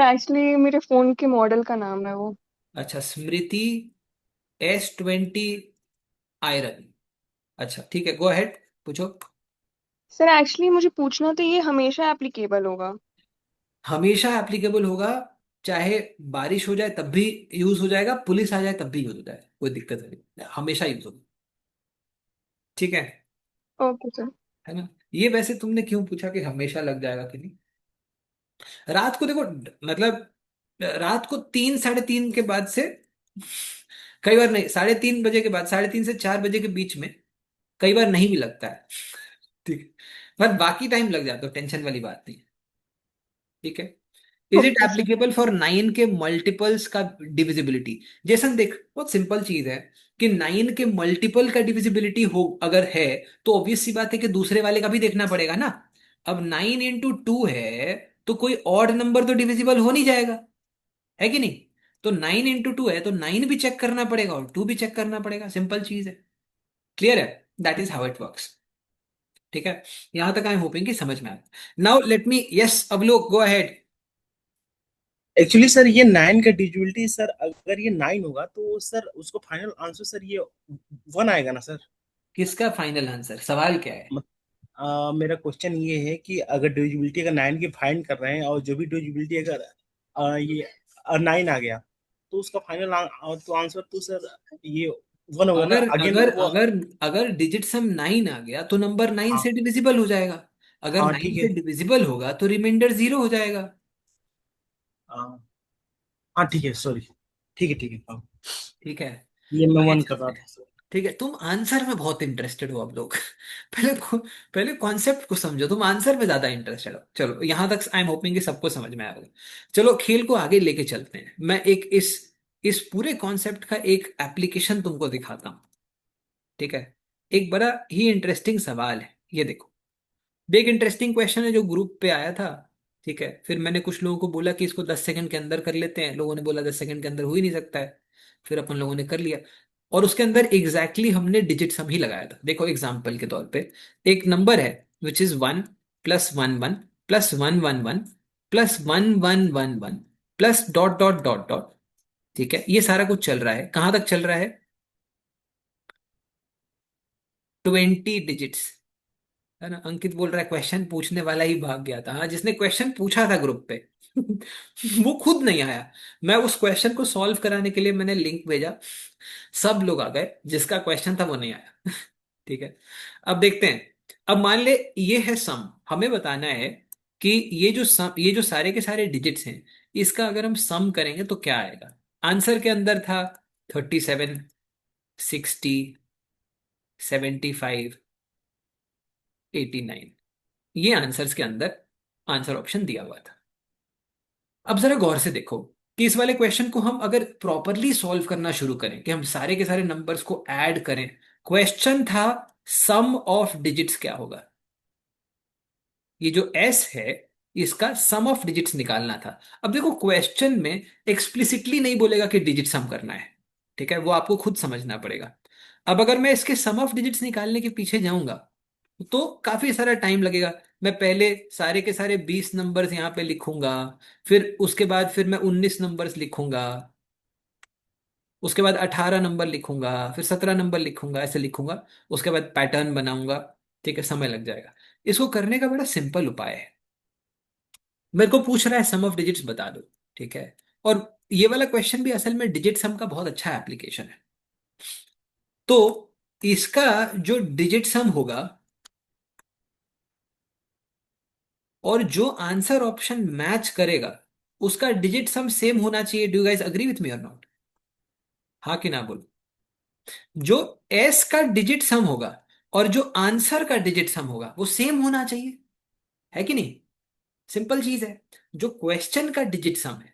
एक्चुअली मेरे फोन के मॉडल का नाम है वो। अच्छा, स्मृति S20 आयरन। अच्छा ठीक है, गो अहेड, पूछो। सर एक्चुअली मुझे पूछना था, ये हमेशा एप्लीकेबल होगा? हमेशा एप्लीकेबल होगा, चाहे बारिश हो जाए तब भी यूज हो जाएगा, पुलिस आ जाए तब भी यूज हो जाए, कोई दिक्कत नहीं, हमेशा यूज होगा। ठीक है ओके सर। है ना? ये वैसे तुमने क्यों पूछा कि हमेशा लग जाएगा कि नहीं? रात को देखो, मतलब रात को 3 साढ़े 3 के बाद से, कई बार नहीं, 3:30 बजे के बाद, 3:30 से 4 बजे के बीच में कई बार नहीं भी लगता है। ठीक है, पर बाकी टाइम लग जाता है, टेंशन वाली बात नहीं है। ठीक है। Is it okay sir. Applicable for 9 के मल्टीपल्स का डिविजिबिलिटी? जैसन देख, बहुत सिंपल चीज है कि 9 के मल्टीपल का डिविजिबिलिटी हो अगर है, तो ऑब्वियस सी बात है कि दूसरे वाले का भी देखना पड़ेगा ना। अब 9 × 2 है तो कोई ऑड नंबर तो डिविजिबल हो नहीं जाएगा, है कि नहीं? तो 9 × 2 है तो 9 भी चेक करना पड़ेगा और 2 भी चेक करना पड़ेगा, सिंपल चीज है। क्लियर है? That is how it works. ठीक है, यहां तक आई एम होपिंग कि समझ में आया। नाउ लेट मी, यस, अब लोग गो अहेड। एक्चुअली सर ये 9 का डिजिबिलिटी सर, अगर ये 9 होगा तो सर उसको फाइनल आंसर सर ये 1 आएगा ना सर? किसका फाइनल आंसर, सवाल क्या है? मेरा क्वेश्चन ये है कि अगर डिविजिबिलिटी अगर 9 की फाइंड कर रहे हैं और जो भी डिविजिबिलिटी अगर ये 9 आ गया, तो उसका फाइनल तो आंसर तो सर ये 1 होगा ना अगर अगेन अगर वो। अगर अगर डिजिट सम 9 आ गया तो नंबर 9 हाँ से डिविजिबल हो जाएगा। अगर हाँ 9 ठीक से है। डिविजिबल होगा तो रिमाइंडर 0 हो जाएगा। हाँ हाँ ठीक है, सॉरी। ठीक है हाँ। ठीक है, ये मैं आगे 1 कर चलते रहा हैं। था सर। ठीक है, तुम आंसर में बहुत इंटरेस्टेड हो अब लोग। पहले कॉन्सेप्ट को समझो, तुम आंसर में ज्यादा इंटरेस्टेड हो। चलो यहां तक आई एम होपिंग कि सबको समझ में आया होगा। चलो खेल को आगे लेके चलते हैं, मैं एक इस पूरे कॉन्सेप्ट का एक एप्लीकेशन तुमको दिखाता हूँ। ठीक है, एक बड़ा ही इंटरेस्टिंग सवाल है, ये देखो। एक इंटरेस्टिंग क्वेश्चन है जो ग्रुप पे आया था। ठीक है, फिर मैंने कुछ लोगों को बोला कि इसको 10 सेकंड के अंदर कर लेते हैं, लोगों ने बोला 10 सेकंड के अंदर हो ही नहीं सकता है। फिर अपन लोगों ने कर लिया, और उसके अंदर एग्जैक्टली हमने डिजिट सम ही लगाया था। देखो एग्जाम्पल के तौर पे, एक नंबर है which is 1 + 1 1 + 1 1 1 +1 1 1 1 plus dot dot dot dot. ठीक है, ये सारा कुछ चल रहा है, कहां तक चल रहा है? 20 डिजिट्स, है ना? अंकित बोल रहा है क्वेश्चन पूछने वाला ही भाग गया था। हाँ, जिसने क्वेश्चन पूछा था ग्रुप पे वो खुद नहीं आया। मैं उस क्वेश्चन को सॉल्व कराने के लिए मैंने लिंक भेजा, सब लोग आ गए, जिसका क्वेश्चन था वो नहीं आया। ठीक है, अब देखते हैं। अब मान ले ये है सम, हमें बताना है कि ये जो सारे के सारे डिजिट्स हैं, इसका अगर हम सम करेंगे तो क्या आएगा। आंसर के अंदर था 37, 60, 75, 89। ये आंसर्स के अंदर आंसर ऑप्शन दिया हुआ था। अब जरा गौर से देखो, कि इस वाले क्वेश्चन को हम अगर प्रॉपरली सॉल्व करना शुरू करें, कि हम सारे के सारे नंबर्स को ऐड करें। क्वेश्चन था सम ऑफ डिजिट्स क्या होगा, ये जो एस है इसका सम ऑफ डिजिट्स निकालना था। अब देखो क्वेश्चन में एक्सप्लिसिटली नहीं बोलेगा कि डिजिट सम करना है, ठीक है, वो आपको खुद समझना पड़ेगा। अब अगर मैं इसके सम ऑफ डिजिट्स निकालने के पीछे जाऊंगा तो काफी सारा टाइम लगेगा। मैं पहले सारे के सारे 20 नंबर्स यहाँ पे लिखूंगा, फिर उसके बाद फिर मैं 19 नंबर्स लिखूंगा, उसके बाद 18 नंबर लिखूंगा, फिर 17 नंबर लिखूंगा, ऐसे लिखूंगा। उसके बाद पैटर्न बनाऊंगा, ठीक है, समय लग जाएगा। इसको करने का बड़ा सिंपल उपाय है। मेरे को पूछ रहा है सम ऑफ डिजिट्स बता दो, ठीक है, और ये वाला क्वेश्चन भी असल में डिजिट सम का बहुत अच्छा एप्लीकेशन है। तो इसका जो डिजिट सम होगा और जो आंसर ऑप्शन मैच करेगा उसका डिजिट सम सेम होना चाहिए। Do you guys agree with me और नॉट? हाँ कि ना बोलो। जो एस का डिजिट सम होगा और जो आंसर का डिजिट सम होगा वो सेम होना चाहिए, है कि नहीं? सिंपल चीज है। जो क्वेश्चन का डिजिट सम है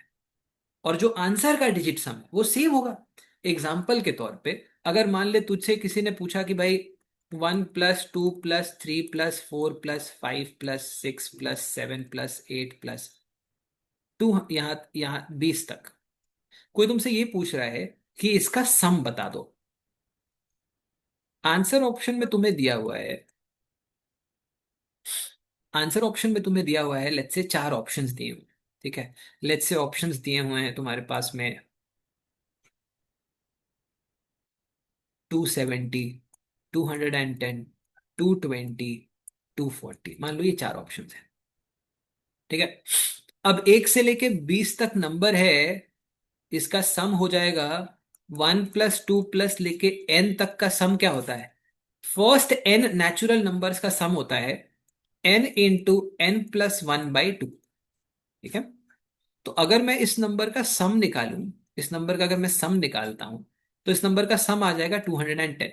और जो आंसर का डिजिट सम है वो सेम होगा। एग्जाम्पल के तौर पे अगर मान ले तुझसे किसी ने पूछा कि भाई 1+2+3+4+5+6+7+8+2, यहाँ 20 तक कोई तुमसे ये पूछ रहा है कि इसका सम बता दो। आंसर ऑप्शन में तुम्हें दिया हुआ है, आंसर ऑप्शन में तुम्हें दिया हुआ है लेट्स से 4 ऑप्शंस दिए हुए हैं, ठीक है। लेट्स से ऑप्शंस दिए हुए हैं तुम्हारे पास में 270, 210, 220, 240, मान लो ये 4 ऑप्शंस हैं, ठीक है। अब 1 से लेके 20 तक नंबर है, इसका सम हो जाएगा 1+2+ लेके n तक का सम क्या होता है? फर्स्ट n नेचुरल नंबर्स का सम होता है n × n+1/2, ठीक है। तो अगर मैं इस नंबर का सम निकालूं, इस नंबर का अगर मैं सम निकालता हूं तो इस नंबर का सम आ जाएगा 210,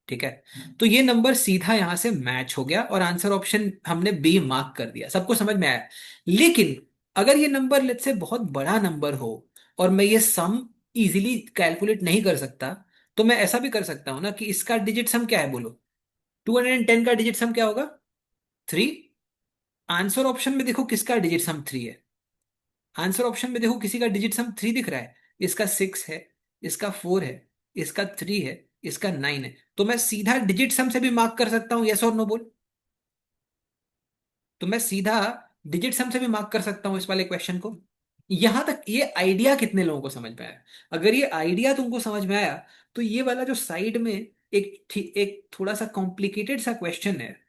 ठीक है। तो ये नंबर सीधा यहां से मैच हो गया और आंसर ऑप्शन हमने बी मार्क कर दिया। सबको समझ में आया? लेकिन अगर ये नंबर लेट्स से बहुत बड़ा नंबर हो और मैं ये सम इजीली कैलकुलेट नहीं कर सकता, तो मैं ऐसा भी कर सकता हूं ना कि इसका डिजिट सम क्या है बोलो। 210 का डिजिट सम क्या होगा? 3। आंसर ऑप्शन में देखो किसका डिजिट सम 3 है। आंसर ऑप्शन में देखो किसी का डिजिट सम 3 दिख रहा है, इसका 6 है, इसका 4 है, इसका 3 है, इसका 9 है। तो मैं सीधा डिजिट सम से भी मार्क कर सकता हूं, यस और नो बोल। तो मैं सीधा डिजिट सम से भी मार्क कर सकता हूं इस वाले क्वेश्चन को। यहां तक ये आइडिया कितने लोगों को समझ में आया? अगर ये आइडिया तुमको समझ में आया तो ये वाला जो साइड में एक थोड़ा सा कॉम्प्लिकेटेड सा क्वेश्चन है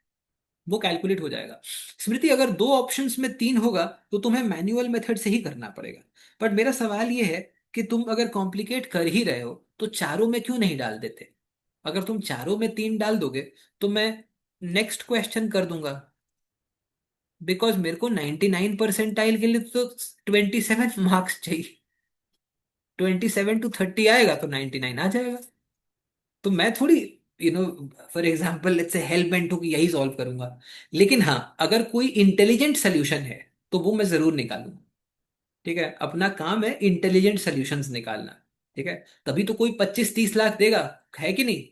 वो कैलकुलेट हो जाएगा। स्मृति, अगर 2 ऑप्शंस में 3 होगा तो तुम्हें मैन्युअल मेथड से ही करना पड़ेगा। बट मेरा सवाल ये है कि तुम अगर कॉम्प्लिकेट कर ही रहे हो तो चारों में क्यों नहीं डाल देते? अगर तुम चारों में 3 डाल दोगे तो मैं नेक्स्ट क्वेश्चन कर दूंगा, बिकॉज मेरे को 99 परसेंटाइल के लिए तो 27 मार्क्स चाहिए। 27 to 30 आएगा तो 99 आ जाएगा। तो मैं थोड़ी for example let's say help and कि यही सॉल्व करूंगा। लेकिन हाँ, अगर कोई इंटेलिजेंट सोल्यूशन है तो वो मैं जरूर निकालूंगा, ठीक है। अपना काम है इंटेलिजेंट सोल्यूशंस निकालना, ठीक है। तभी तो कोई 25-30 लाख देगा, है कि नहीं?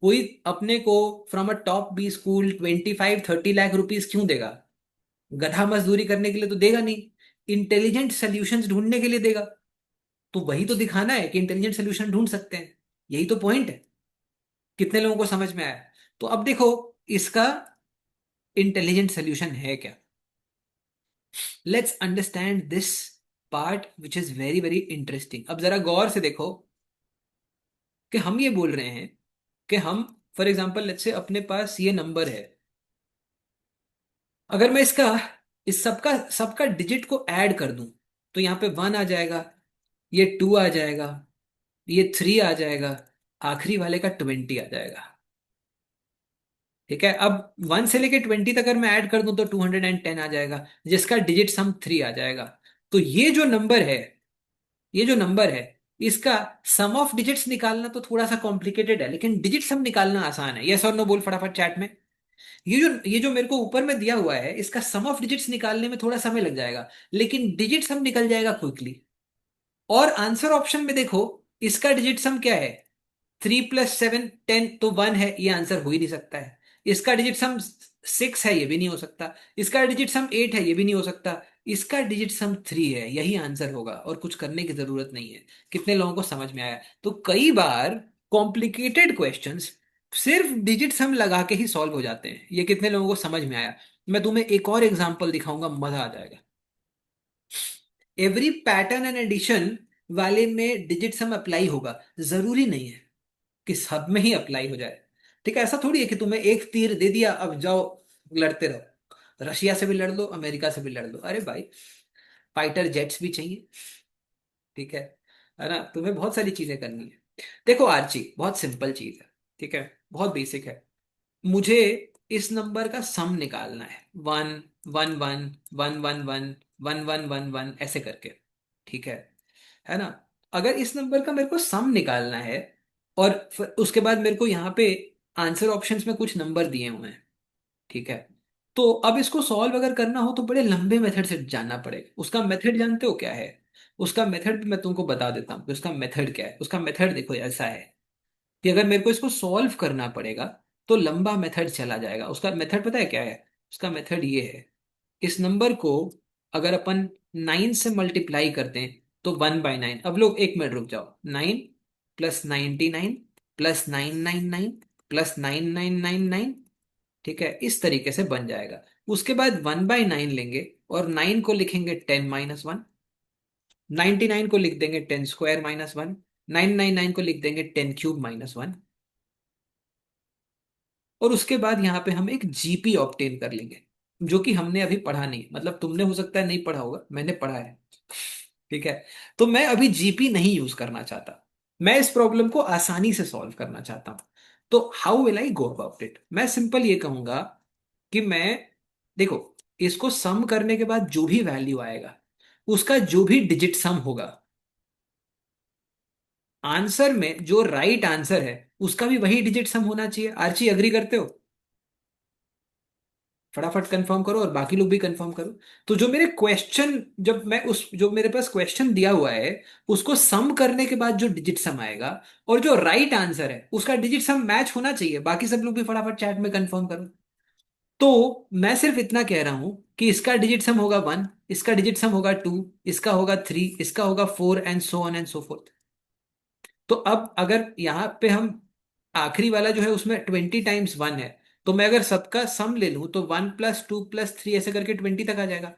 कोई अपने को from a top B school 25-30 lakh rupees क्यों देगा? गधा मजदूरी करने के लिए तो देगा नहीं, इंटेलिजेंट सोल्यूशंस ढूंढने के लिए देगा। तो वही तो दिखाना है कि इंटेलिजेंट सोल्यूशन ढूंढ सकते हैं, यही तो पॉइंट है। कितने लोगों को समझ में आया? तो अब देखो इसका इंटेलिजेंट सोल्यूशन है क्या। Let's understand this part which is very very interesting. अब जरा गौर से देखो कि हम ये बोल रहे हैं कि हम फॉर एग्जाम्पल लेट्स से अपने पास ये नंबर है। अगर मैं इसका इस सबका सबका डिजिट को ऐड कर दूं तो यहाँ पे 1 आ जाएगा, ये 2 आ जाएगा, ये 3 आ जाएगा, आखिरी वाले का 20 आ जाएगा, ठीक है। अब 1 से लेके 20 तक अगर मैं ऐड कर दूं तो 210 आ जाएगा, जिसका डिजिट सम 3 आ जाएगा। तो ये जो नंबर है, ये जो नंबर है, इसका सम ऑफ डिजिट्स निकालना तो थोड़ा सा कॉम्प्लिकेटेड है, लेकिन डिजिट सम निकालना आसान है। यस और नो बोल फटाफट चैट में। ये जो मेरे को ऊपर में दिया हुआ है इसका सम ऑफ डिजिट्स निकालने में थोड़ा समय लग जाएगा, लेकिन डिजिट सम निकल जाएगा क्विकली। और आंसर ऑप्शन में देखो, इसका डिजिट सम क्या है, 3 + 7 10, तो 1 है, ये आंसर हो ही नहीं सकता है। इसका डिजिट सम 6 है, ये भी नहीं हो सकता। इसका डिजिट सम 8 है, ये भी नहीं हो सकता। इसका डिजिट सम 3 है, यही आंसर होगा और कुछ करने की जरूरत नहीं है। कितने लोगों को समझ में आया? तो कई बार कॉम्प्लिकेटेड क्वेश्चंस सिर्फ डिजिट सम लगा के ही सॉल्व हो जाते हैं। ये कितने लोगों को समझ में आया? मैं तुम्हें एक और एग्जांपल दिखाऊंगा, मजा आ जाएगा। एवरी पैटर्न एंड एडिशन वाले में डिजिट सम अप्लाई होगा, जरूरी नहीं है कि सब में ही अप्लाई हो जाए। ठीक है, ऐसा थोड़ी है कि तुम्हें एक तीर दे दिया, अब जाओ लड़ते रहो, रशिया से भी लड़ लो, अमेरिका से भी लड़ लो। अरे भाई, फाइटर जेट्स भी चाहिए। ठीक है ना? तुम्हें बहुत सारी चीजें करनी है। देखो आर्ची, बहुत सिंपल चीज है। ठीक है, बहुत बेसिक है। मुझे इस नंबर का सम निकालना है, 1 1 1 1 1 1 1 1 1 ऐसे करके। ठीक है ना? अगर इस नंबर का मेरे को सम निकालना है, और फिर उसके बाद मेरे को यहाँ पे आंसर ऑप्शंस में कुछ नंबर दिए हुए हैं। ठीक है, तो अब इसको सॉल्व अगर करना हो तो बड़े लंबे मेथड से जानना पड़ेगा। उसका मेथड जानते हो क्या है? उसका मेथड मैं तुमको बता देता हूँ कि उसका मेथड क्या है। उसका मेथड देखो ऐसा है कि अगर मेरे को इसको सॉल्व करना पड़ेगा तो लंबा मेथड चला जाएगा। उसका मेथड पता है क्या है? उसका मेथड ये है, इस नंबर को अगर अपन 9 से मल्टीप्लाई करते हैं तो 1/9। अब लोग एक मिनट रुक जाओ, 9 + 99 +999 +9999। ठीक है, इस तरीके से बन जाएगा। उसके बाद 1/9 लेंगे और 9 को लिखेंगे 10 - 1, 99 को लिख देंगे 10² - 1, 999 को लिख देंगे 10³ - 1। और उसके बाद यहाँ पे हम एक जीपी ऑब्टेन कर लेंगे, जो कि हमने अभी पढ़ा नहीं। मतलब तुमने हो सकता है नहीं पढ़ा होगा, मैंने पढ़ा है। ठीक है, तो मैं अभी जीपी नहीं यूज करना चाहता। मैं इस प्रॉब्लम को आसानी से सॉल्व करना चाहता हूं। तो how will I go about it? मैं सिंपल ये कहूंगा कि मैं, देखो, इसको सम करने के बाद जो भी वैल्यू आएगा, उसका जो भी डिजिट सम होगा, आंसर में जो राइट आंसर है उसका भी वही डिजिट सम होना चाहिए। आर्ची, अग्री करते हो? फटाफट कंफर्म करो और बाकी लोग भी कंफर्म करो। तो जो मेरे क्वेश्चन, जब मैं उस, जो मेरे पास क्वेश्चन दिया हुआ है, उसको सम करने के बाद जो डिजिट सम आएगा और जो राइट आंसर है उसका डिजिट सम मैच होना चाहिए। बाकी सब लोग भी फटाफट चैट में कंफर्म करो। तो मैं सिर्फ इतना कह रहा हूं कि इसका डिजिट सम होगा 1, इसका डिजिट सम होगा 2, इसका होगा 3, इसका होगा 4, and so on and so fourth. तो अब अगर यहाँ पे हम आखिरी वाला जो है उसमें 20 × 1 है, तो मैं अगर सबका सम ले लूं तो 1 + 2 + 3 ऐसे करके 20 तक आ जाएगा।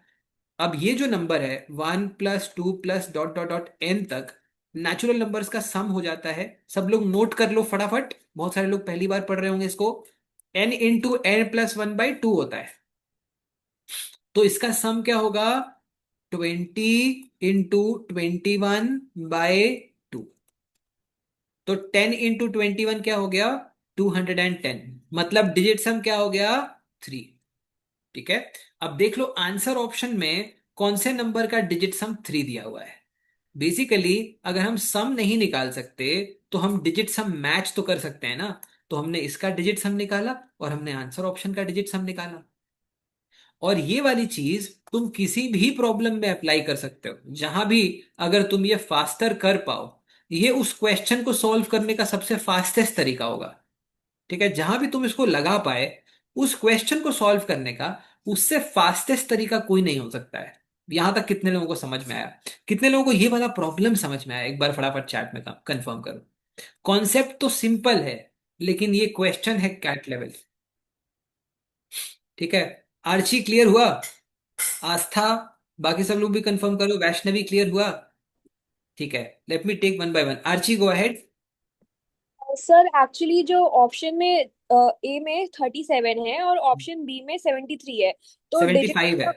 अब ये जो नंबर है 1 + 2 + ... तक, नेचुरल नंबर्स का सम हो जाता है। सब लोग नोट कर लो फटाफट, बहुत सारे लोग पहली बार पढ़ रहे होंगे इसको। n × n + 1/2 होता है। तो इसका सम क्या होगा? 20 × 21/2। तो 10 × 21 क्या हो गया? 210। मतलब डिजिट सम क्या हो गया? 3। ठीक है, अब देख लो आंसर ऑप्शन में कौन से नंबर का डिजिट सम 3 दिया हुआ है। बेसिकली अगर हम सम नहीं निकाल सकते तो हम डिजिट सम मैच तो कर सकते हैं ना। तो हमने इसका डिजिट सम निकाला और हमने आंसर ऑप्शन का डिजिट सम निकाला। और ये वाली चीज तुम किसी भी प्रॉब्लम में अप्लाई कर सकते हो, जहां भी अगर तुम ये फास्टर कर पाओ, ये उस क्वेश्चन को सॉल्व करने का सबसे फास्टेस्ट तरीका होगा। ठीक है, जहां भी तुम इसको लगा पाए, उस क्वेश्चन को सॉल्व करने का उससे फास्टेस्ट तरीका कोई नहीं हो सकता है। यहां तक कितने लोगों को समझ में आया? कितने लोगों को ये वाला प्रॉब्लम समझ में आया? एक बार फटाफट चैट में कंफर्म करो। कॉन्सेप्ट तो सिंपल है, लेकिन ये क्वेश्चन है कैट लेवल। ठीक है, आर्ची क्लियर हुआ? आस्था, बाकी सब लोग भी कंफर्म करो। वैष्णवी क्लियर हुआ? ठीक है, let me take one by one. Archi go ahead. Sir actually जो ऑप्शन में ए में 37 है और ऑप्शन बी में 73 है, तो डिजिट। 75 है।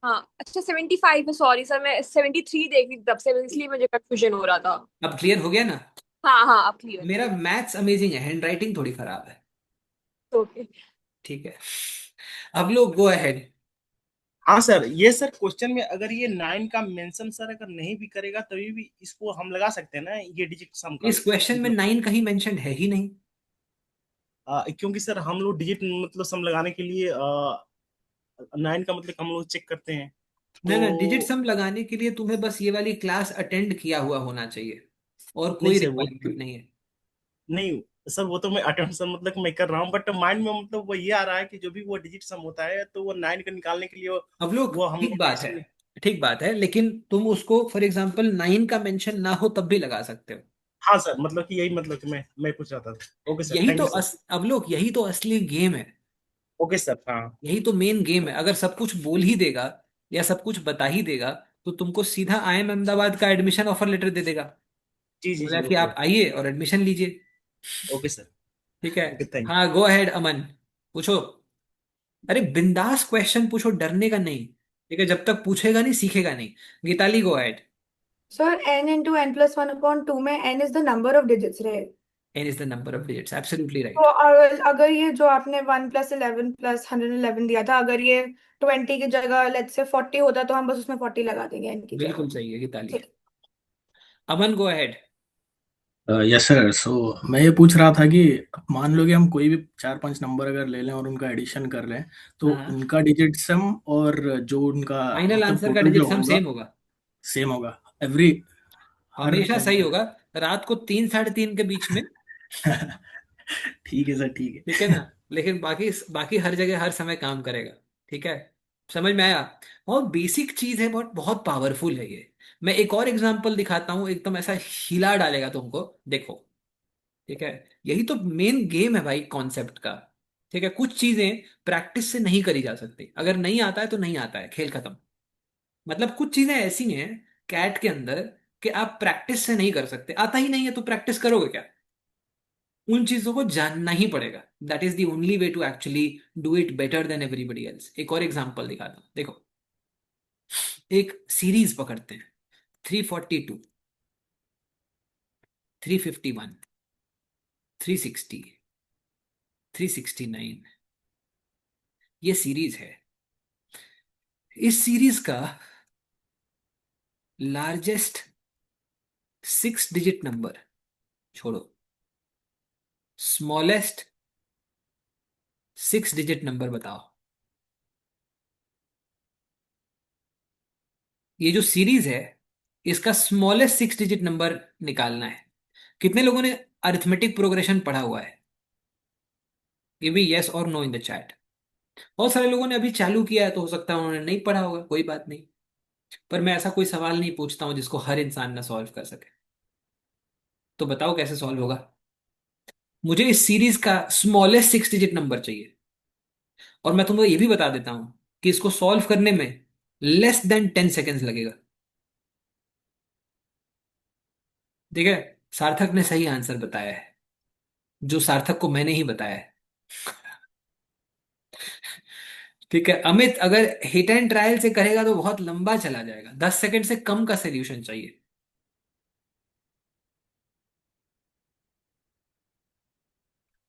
हाँ अच्छा 75 है, सॉरी सर मैं 73 देख रही थी तब से, इसलिए मुझे कंफ्यूजन हो रहा था। अब क्लियर हो गया ना? हाँ हाँ अब क्लियर। मेरा मैथ्स अमेजिंग है, हैंडराइटिंग थोड़ी खराब है। ओके। ठीक है, अब लोग गो अहेड। हाँ सर, ये सर क्वेश्चन में अगर ये 9 का मेंशन सर अगर नहीं भी करेगा तभी भी इसको हम लगा सकते हैं ना, ये डिजिट सम का। इस क्वेश्चन में 9 कहीं मेंशन है ही नहीं। क्योंकि सर हम लोग डिजिट मतलब सम लगाने के लिए 9 का मतलब हम लोग चेक करते हैं। ना ना, डिजिट तो सम लगाने के लिए तुम्हें बस ये वाली क्लास अटेंड किया हुआ होना चाहिए, और नहीं कोई सर, वो रिक्वायरमेंट नहीं है। नहीं सर, वो तो मैं अटेंशन मतलब मैं कर रहा हूँ, बट माइंड में मतलब वो ये आ रहा है कि जो भी वो डिजिट सम होता है तो वो 9 का निकालने के लिए अब लोग, वो हम ठीक लोग बात है, डिजिट में। ठीक बात है, लेकिन तुम उसको फॉर एग्जांपल 9 का मेंशन ना हो तब भी लगा सकते हो। हाँ सर, मतलब कि यही मतलब कि मैं पूछ रहा था। ओके सर, यही थैंक तो यू सर। अब लोग, यही तो असली गेम है। ओके सर, हाँ। यही तो मेन गेम है। अगर सब कुछ बोल ही देगा या सब कुछ बता ही देगा तो तुमको सीधा IIM अहमदाबाद का एडमिशन ऑफर लेटर दे देगा, जी जी बोला जी, कि ओके। आप आइए और एडमिशन लीजिए। Okay sir. ठीक है। ओके, थैंक हाँ, गो अहेड अमन, पूछो। अरे बिंदास क्वेश्चन पूछो, डरने का नहीं। ठीक है, जब तक पूछेगा नहीं सीखेगा नहीं। Geetali, go ahead. Sir n into n plus 1/2 में n is the number of digits, right? N is the number of digits, absolutely तो right. अगर ये जो आपने 1 + 11 + 111 दिया था, अगर ये 20 की जगह लेट्स से 40 होता तो हम बस उसमें 40 लगा देंगे n की बिल्कुल जगह। सही है गीताली। ठीक। Aman, go ahead. Yes sir. So मैं ये पूछ रहा था कि मान लो कि हम कोई भी 4-5 नंबर अगर ले लें और उनका एडिशन कर लें, तो हाँ, उनका डिजिट सम और जो उनका फाइनल मतलब आंसर का टोटल डिजिट जो सम होगा सेम होगा। सेम होगा एवरी हर हमेशा टाइम सही पे। होगा। रात को 3 साढ़े 3 के बीच में। ठीक है सर, ठीक ठीक है। है ना। लेकिन बाकी बाकी हर जगह हर समय काम करेगा। ठीक है, समझ में आया। बहुत बेसिक चीज है, बहुत बहुत पावरफुल है ये। मैं एक और एग्जांपल दिखाता हूँ, एकदम ऐसा हिला डालेगा तुमको, देखो। ठीक है, यही तो मेन गेम है भाई, कॉन्सेप्ट का। ठीक है, कुछ चीजें प्रैक्टिस से नहीं करी जा सकती। अगर नहीं आता है तो नहीं आता है, खेल खत्म। मतलब कुछ चीजें ऐसी हैं कैट के अंदर कि आप प्रैक्टिस से नहीं कर सकते। आता ही नहीं है तो प्रैक्टिस करोगे क्या? उन चीजों को जानना ही पड़ेगा। That is the only way to actually do it better than everybody else. एक और एग्जांपल दिखाता हूं, देखो। एक सीरीज पकड़ते हैं, 342, 351, 360, 369। ये सीरीज है। इस सीरीज का लार्जेस्ट 6 डिजिट नंबर छोड़ो, स्मॉलेस्ट 6 डिजिट नंबर बताओ। ये जो सीरीज है, इसका स्मॉलेस्ट 6 डिजिट नंबर निकालना है। कितने लोगों ने अरिथमेटिक प्रोग्रेशन पढ़ा हुआ है? गिव मी यस और नो इन द चैट। बहुत सारे लोगों ने अभी चालू किया है, तो हो सकता है उन्होंने नहीं पढ़ा होगा, कोई बात नहीं। पर मैं ऐसा कोई सवाल नहीं पूछता हूं जिसको हर इंसान ना सॉल्व कर सके। तो बताओ कैसे सॉल्व होगा। मुझे इस सीरीज का स्मॉलेस्ट 6 डिजिट नंबर चाहिए। और मैं तुमको ये भी बता देता हूं कि इसको सॉल्व करने में लेस देन 10 सेकेंड्स लगेगा। ठीक है, सार्थक ने सही आंसर बताया है, जो सार्थक को मैंने ही बताया है। ठीक है, अमित अगर हिट एंड ट्रायल से करेगा तो बहुत लंबा चला जाएगा। 10 सेकंड से कम का सोल्यूशन चाहिए।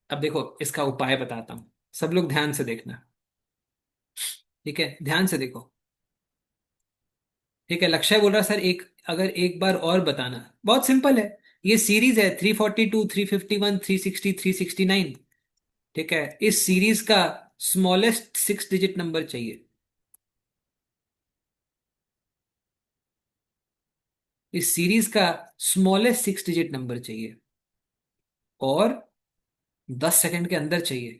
अब देखो, इसका उपाय बताता हूं, सब लोग ध्यान से देखना। ठीक है, ध्यान से देखो। ठीक है, लक्ष्य बोल रहा सर, एक अगर एक बार और बताना। बहुत सिंपल है। ये सीरीज है 342, 351, 360, 369। ठीक है, इस सीरीज का स्मॉलेस्ट 6 डिजिट नंबर चाहिए। इस सीरीज का स्मॉलेस्ट 6 डिजिट नंबर चाहिए, और 10 सेकंड के अंदर चाहिए।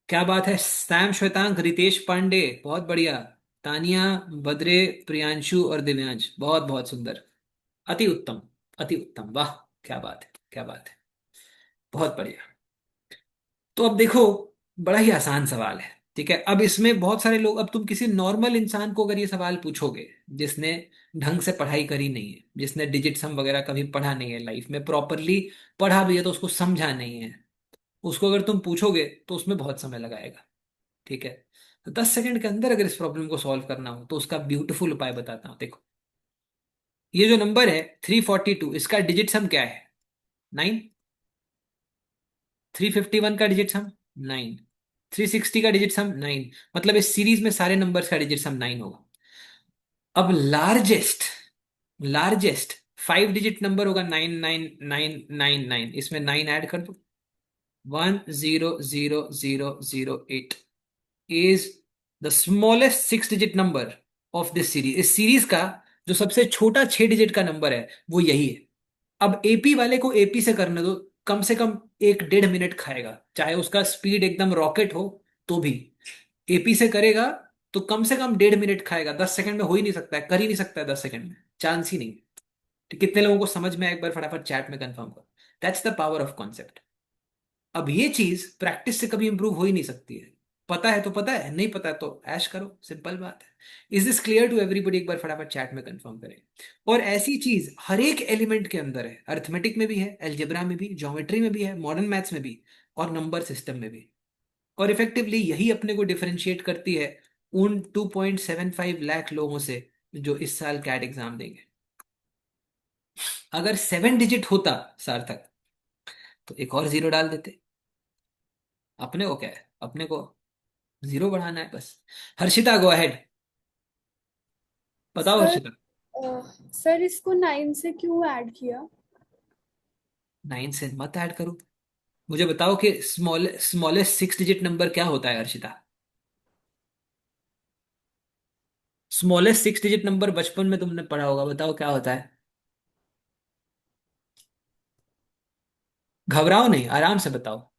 क्या बात है, सैम, श्वेतांक, रितेश पांडे, बहुत बढ़िया। तानिया, बद्रे, प्रियांशु और दिव्यांश, बहुत बहुत सुंदर। अति उत्तम, अति उत्तम, वाह। क्या बात है, क्या बात है, बहुत बढ़िया। तो अब देखो, बड़ा ही आसान सवाल है। ठीक है, अब इसमें बहुत सारे लोग, अब तुम किसी नॉर्मल इंसान को अगर ये सवाल पूछोगे, जिसने ढंग से पढ़ाई करी नहीं है, जिसने डिजिट सम वगैरह कभी पढ़ा नहीं है लाइफ में प्रॉपरली, पढ़ा भी है तो उसको समझा नहीं है, उसको अगर तुम पूछोगे तो उसमें बहुत समय लगाएगा। ठीक है, तो 10 सेकंड के अंदर अगर इस प्रॉब्लम को सॉल्व करना हो तो उसका ब्यूटीफुल उपाय बताता हूं, देखो। ये जो नंबर है 342, इसका डिजिट सम क्या है? 9। 351 का डिजिट सम 9। 360 का डिजिट सम 9। मतलब इस सीरीज में सारे नंबर्स का डिजिट सम 9 होगा। अब लार्जेस्ट, लार्जेस्ट 5 डिजिट नंबर होगा 99999। इसमें 9 ऐड कर दो। 1000008 is the smallest 6 digit number of this series. इस सीरीज का जो सबसे छोटा 6 डिजिट का नंबर है वो यही है। अब एपी वाले को एपी से करने दो, कम से कम 1 1.5 मिनट खाएगा, चाहे उसका स्पीड एकदम रॉकेट हो तो भी। एपी से करेगा तो कम से कम 1.5 मिनट खाएगा, 10 सेकंड में हो ही नहीं सकता है, कर ही नहीं सकता है 10 सेकंड में, चांस ही नहीं। तो कितने लोगों को समझ में आया, एक बार फटाफट चैट में कंफर्म करो। That's the power of concept. अब ये चीज प्रैक्टिस से कभी इंप्रूव हो ही नहीं सकती है। पता है तो पता है, नहीं पता है तो ऐश करो, सिंपल बात है। Is this clear to everybody, एक बार फटाफट चैट में कंफर्म करें। और ऐसी चीज हर एक एलिमेंट के अंदर है, अर्थमेटिक में भी है, एल्जेब्रा में भी, ज्योमेट्री में भी है, मॉडर्न मैथ्स में भी, और नंबर सिस्टम में भी। और इफेक्टिवली यही अपने को डिफरेंशिएट करती है उन 2.75 लाख लोगों से जो इस साल कैट एग्जाम देंगे। अगर 7 डिजिट होता सार्थक तो एक और जीरो डाल देते। अपने को क्या है, अपने को जीरो बढ़ाना है बस। हर्षिता गो अहेड, बताओ सर हर्षिता। सर इसको 9 से क्यों ऐड किया? 9 से मत ऐड करो। मुझे बताओ कि स्मॉलेस्ट 6 डिजिट नंबर क्या होता है हर्षिता। स्मॉलेस्ट 6 डिजिट नंबर बचपन में तुमने पढ़ा होगा, बताओ क्या होता है। घबराओ नहीं, आराम से बताओ।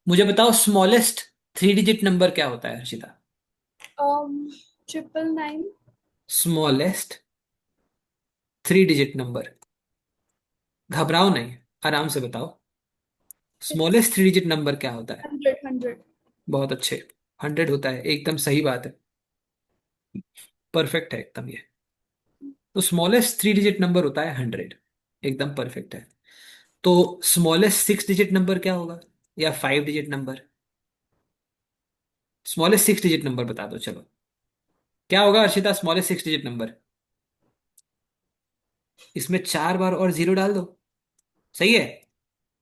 मुझे बताओ स्मॉलेस्ट 3 डिजिट नंबर क्या होता है हर्षिता। 999। स्मॉलेस्ट 3 डिजिट नंबर, घबराओ नहीं, आराम से बताओ। इट्स स्मॉलेस्ट 3 डिजिट नंबर क्या होता है। 100। बहुत अच्छे, 100 होता है, एकदम सही बात है, परफेक्ट है एकदम ये। तो स्मॉलेस्ट 3 डिजिट नंबर होता है 100, एकदम परफेक्ट है। तो स्मॉलेस्ट 6 डिजिट नंबर क्या होगा, या 5 digit number. Smallest 6 digit number बता दो चलो, क्या होगा हर्षिता स्मॉलेस्ट 6 डिजिट नंबर। इसमें 4 बार और जीरो डाल दो, सही है।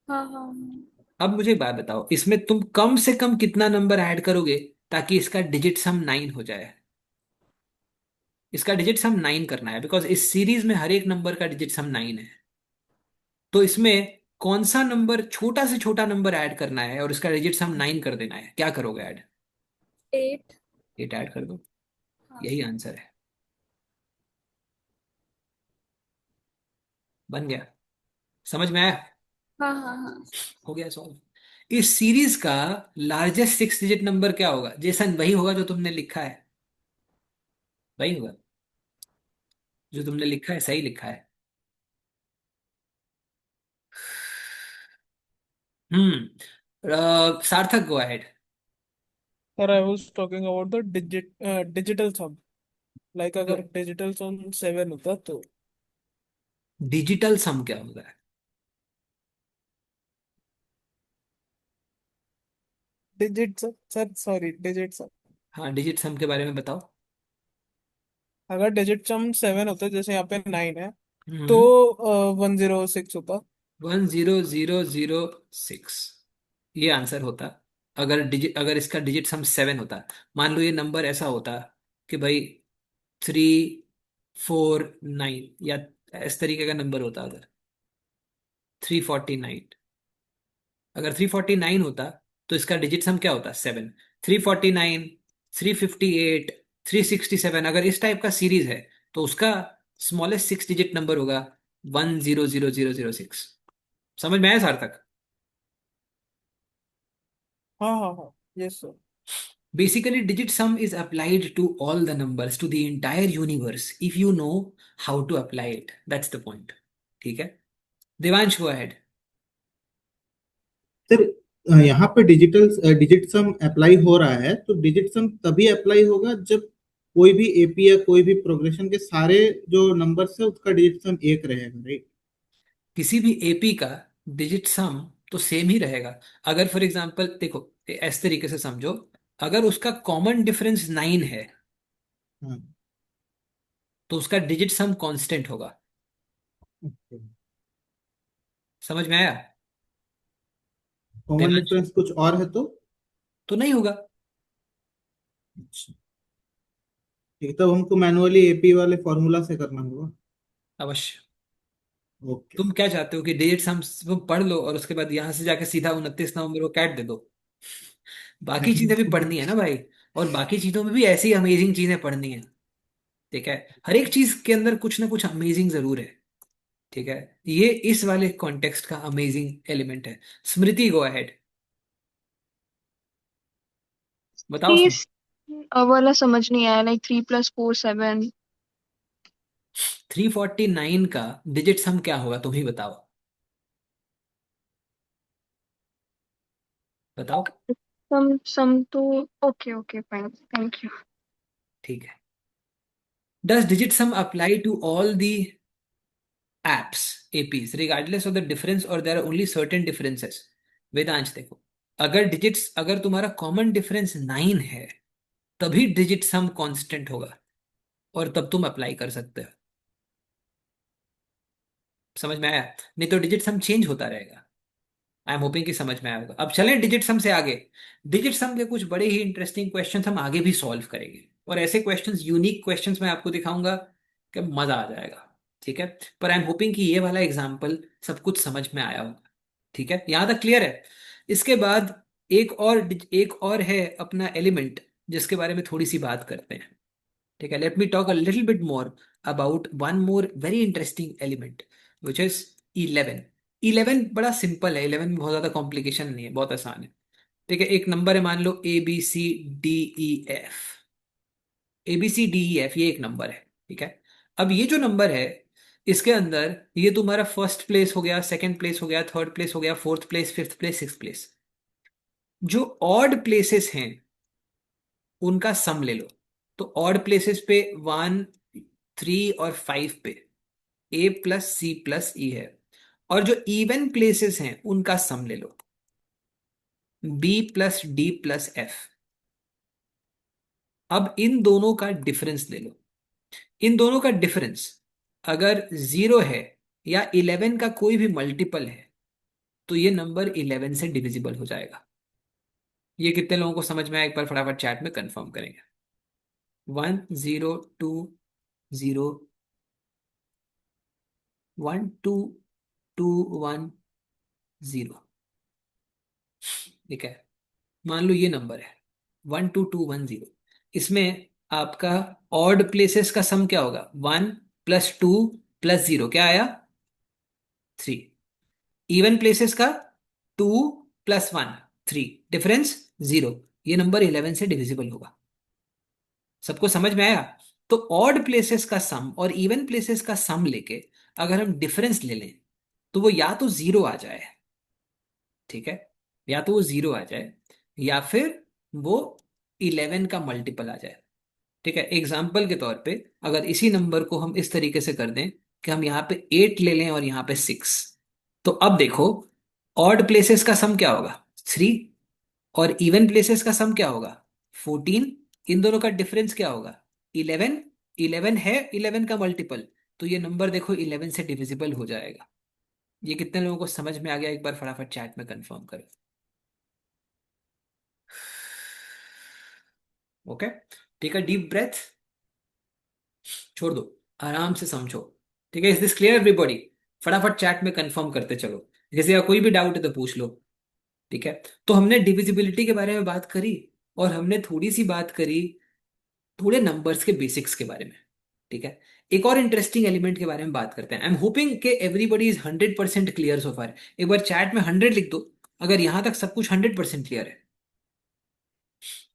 हाँ हाँ हाँ। अब मुझे एक बात बताओ, इसमें तुम कम से कम कितना नंबर ऐड करोगे ताकि इसका डिजिट सम 9 हो जाए। इसका डिजिट सम 9 करना है, बिकॉज इस सीरीज में हर एक नंबर का डिजिट सम 9 है। तो इसमें कौन सा नंबर, छोटा से छोटा नंबर ऐड करना है और इसका डिजिट सम 9 कर देना है, क्या करोगे ऐड। 8। 8 ऐड कर दो, हाँ यही आंसर है, बन गया। समझ में आया, हाँ हाँ हाँ। हो गया सॉल्व। इस सीरीज का लार्जेस्ट 6 डिजिट नंबर क्या होगा जेसन, वही होगा जो तुमने लिखा है, वही होगा जो तुमने लिखा है, सही लिखा है। सार्थक go ahead. Sir, I was talking about the digital sum. Like अगर digital sum 7 होता तो डिजिटल सम क्या होगा। digit sum, sir sorry digit sum. हाँ, डिजिट सम के बारे में बताओ। अगर digit sum 7 होता जैसे यहाँ पे 9 है तो हम्म 106 होता। 10006, ये आंसर होता। अगर इसका डिजिट सम 7 होता, मान लो ये नंबर ऐसा होता कि भाई 349, या इस तरीके का नंबर होता, अगर 349, अगर 349 होता तो इसका डिजिट सम क्या होता 7। 349, 358, 367, अगर इस टाइप का सीरीज है तो उसका स्मॉलेस्ट 6 डिजिट नंबर होगा 1000006। समझ में आया सार्थक। हाँ हाँ हाँ yes sir. Basically, digit sum is applied to all the numbers, to the entire universe, if you know how to apply it. That's the point. ठीक है, देवांश गो अहेड। सर यहाँ पे डिजिट सम अप्लाई हो रहा है, तो digit सम तभी apply होगा जब कोई भी एपी या कोई भी प्रोग्रेशन के सारे जो नंबर्स है उसका डिजिट सम एक रहेगा, राइट। किसी भी एपी का डिजिट सम तो सेम ही रहेगा। अगर फॉर एग्जांपल देखो, इस तरीके से समझो, अगर उसका कॉमन डिफरेंस 9 है हाँ। तो उसका डिजिट सम कांस्टेंट होगा। समझ में आया। कॉमन देवांश, डिफरेंस कुछ और है तो नहीं होगा। अच्छा, ठीक, तब हमको मैनुअली एपी वाले फॉर्मूला से करना होगा। अवश्य, ओके। तुम क्या चाहते हो कि डिजिट सम पढ़ लो और उसके बाद यहां से जाके सीधा 29 नवंबर को कैट दे दो? बाकी चीजें भी पढ़नी है ना भाई, और बाकी चीजों में भी ऐसी अमेजिंग चीजें पढ़नी है। ठीक है, हर एक चीज के अंदर कुछ ना कुछ अमेजिंग जरूर है। ठीक है, ये इस वाले कॉन्टेक्स्ट का अमेजिंग एलिमेंट है। स्मृति, गो अहेड, बताओ थ्री स्मृति। वाला समझ नहीं आया, लाइक 3 + 4 7। 349 का डिजिट सम क्या होगा, तुम ही बताओ। बताओ। सम तो okay okay fine, thank you. ठीक है, does digit sum apply to all the apps APs regardless of the difference or there are only certain differences? Vedansh देखो, अगर तुम्हारा कॉमन डिफरेंस 9 है तभी डिजिट सम कांस्टेंट होगा, और तब तुम अप्लाई कर सकते हो। समझ में आया? नहीं तो डिजिट सम चेंज होता रहेगा। आई एम होपिंग कि समझ में आया होगा। अब चलें डिजिट सम से आगे। डिजिट सम के कुछ बड़े ही इंटरेस्टिंग क्वेश्चंस हम आगे भी सॉल्व करेंगे, और ऐसे क्वेश्चंस, यूनिक क्वेश्चंस मैं आपको दिखाऊंगा कि मजा आ जाएगा। ठीक है, पर आई एम होपिंग कि ये वाला एग्जाम्पल सब कुछ समझ में आया होगा। ठीक है, यहां तक क्लियर है? इसके बाद एक और है अपना एलिमेंट, जिसके बारे में थोड़ी सी बात करते हैं। ठीक है, let me talk a little bit more about one more very interesting element, which is 11। 11 बड़ा सिंपल है, 11 में बहुत ज्यादा कॉम्प्लिकेशन नहीं है, बहुत आसान है। ठीक है, एक नंबर है, मान लो ABCDEF। ABCDEF ये एक नंबर है। ठीक है, अब ये जो नंबर है, इसके अंदर ये तुम्हारा फर्स्ट प्लेस हो गया, सेकंड प्लेस हो गया, थर्ड प्लेस हो गया, fourth place, fifth place, six place. जो ऑड प्लेसेस हैं उनका सम ले लो। तो ऑड प्लेसेस पे 1, 3 और 5 पे A+C+E है, और जो इवन प्लेसेस हैं उनका सम ले लो, B+D+F। अब इन दोनों का डिफरेंस ले लो। इन दोनों का डिफरेंस अगर 0 है या 11 का कोई भी मल्टीपल है तो ये नंबर 11 से डिविजिबल हो जाएगा। ये कितने लोगों को समझ में आया, एक बार फटाफट चैट में कंफर्म करेंगे। 1 0 2 0, 1 2 2 1 0। ठीक है, मान लो ये नंबर है 1 2 2 1 0। इसमें आपका ऑड प्लेसेस का सम क्या होगा? 1+2+0 क्या आया? 3। इवन प्लेसेस का 2+1 3, डिफरेंस 0। ये नंबर 11 से डिविजिबल होगा। सबको समझ में आया? तो ऑड प्लेसेस का सम और इवन प्लेसेस का सम लेके अगर हम डिफरेंस ले लें तो वो या तो 0 आ जाए। ठीक है, या तो वो 0 आ जाए या फिर वो 11 का मल्टीपल आ जाए। ठीक है, एग्जाम्पल के तौर पे अगर इसी नंबर को हम इस तरीके से कर दें कि हम यहाँ पे 8 ले लें और यहाँ पे 6, तो अब देखो ऑड प्लेसेस का सम क्या होगा? 3, और इवन प्लेसेस का सम क्या होगा? 14। इन दोनों का डिफरेंस क्या होगा? 11। 11 है 11 का मल्टीपल, तो ये नंबर देखो 11 से डिविजिबल हो जाएगा। ये कितने लोगों को समझ में आ गया, एक बार फटाफट चैट में कंफर्म करो। Okay, take a deep breath, छोड़ दो, आराम से समझो। ठीक है, इज दिस क्लियर एवरीबॉडी? फटाफट चैट में कंफर्म करते चलो, किसी का कोई भी डाउट है तो पूछ लो। ठीक है, तो हमने डिविजिबिलिटी के बारे में बात करी, और हमने थोड़ी सी बात करी थोड़े नंबर्स के बेसिक्स के बारे में। ठीक है, एक और इंटरेस्टिंग एलिमेंट के बारे में बात करते हैं। आई एम होपिंग कि एवरीबॉडी इज 100% क्लियर सो फार। एक बार चैट में 100 लिख दो अगर यहां तक सब कुछ 100% क्लियर है।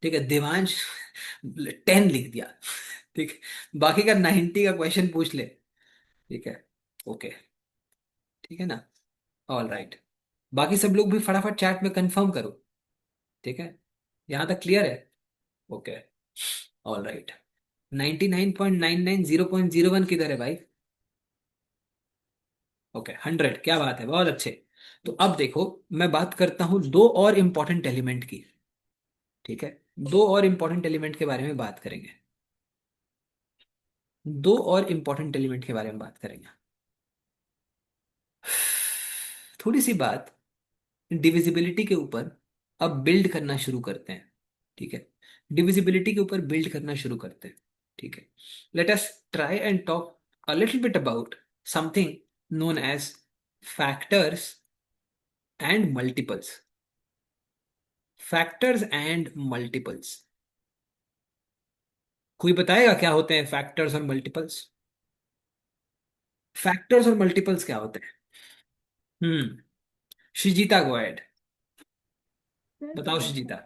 ठीक है, देवांश 10 लिख दिया। ठीक है, बाकी का 90 का क्वेश्चन पूछ ले। ठीक है, ओके, ठीक है ना? ऑल राइट, बाकी सब लोग भी फटाफट चैट में कंफर्म करो। ठीक है, यहां तक क्लियर है? Okay, all right. 99.99 0.01 किधर है भाई? ओके, 100, क्या बात है, बहुत अच्छे। तो अब देखो, मैं बात करता हूं दो और इंपॉर्टेंट एलिमेंट की। ठीक है, दो और इंपॉर्टेंट एलिमेंट के बारे में बात करेंगे। दो और इंपॉर्टेंट एलिमेंट के बारे में बात करेंगे। थोड़ी सी बात डिविजिबिलिटी के ऊपर अब बिल्ड करना शुरू करते हैं। ठीक है, डिविजिबिलिटी के ऊपर बिल्ड करना शुरू करते हैं। ठीक है, let us try and talk a little bit about something known as factors and multiples. Factors and multiples. कोई बताएगा क्या होते हैं फैक्टर्स और मल्टीपल्स? फैक्टर्स और मल्टीपल्स क्या होते हैं? शिजिता गो अहेड, Sir, बताओ शिजिता।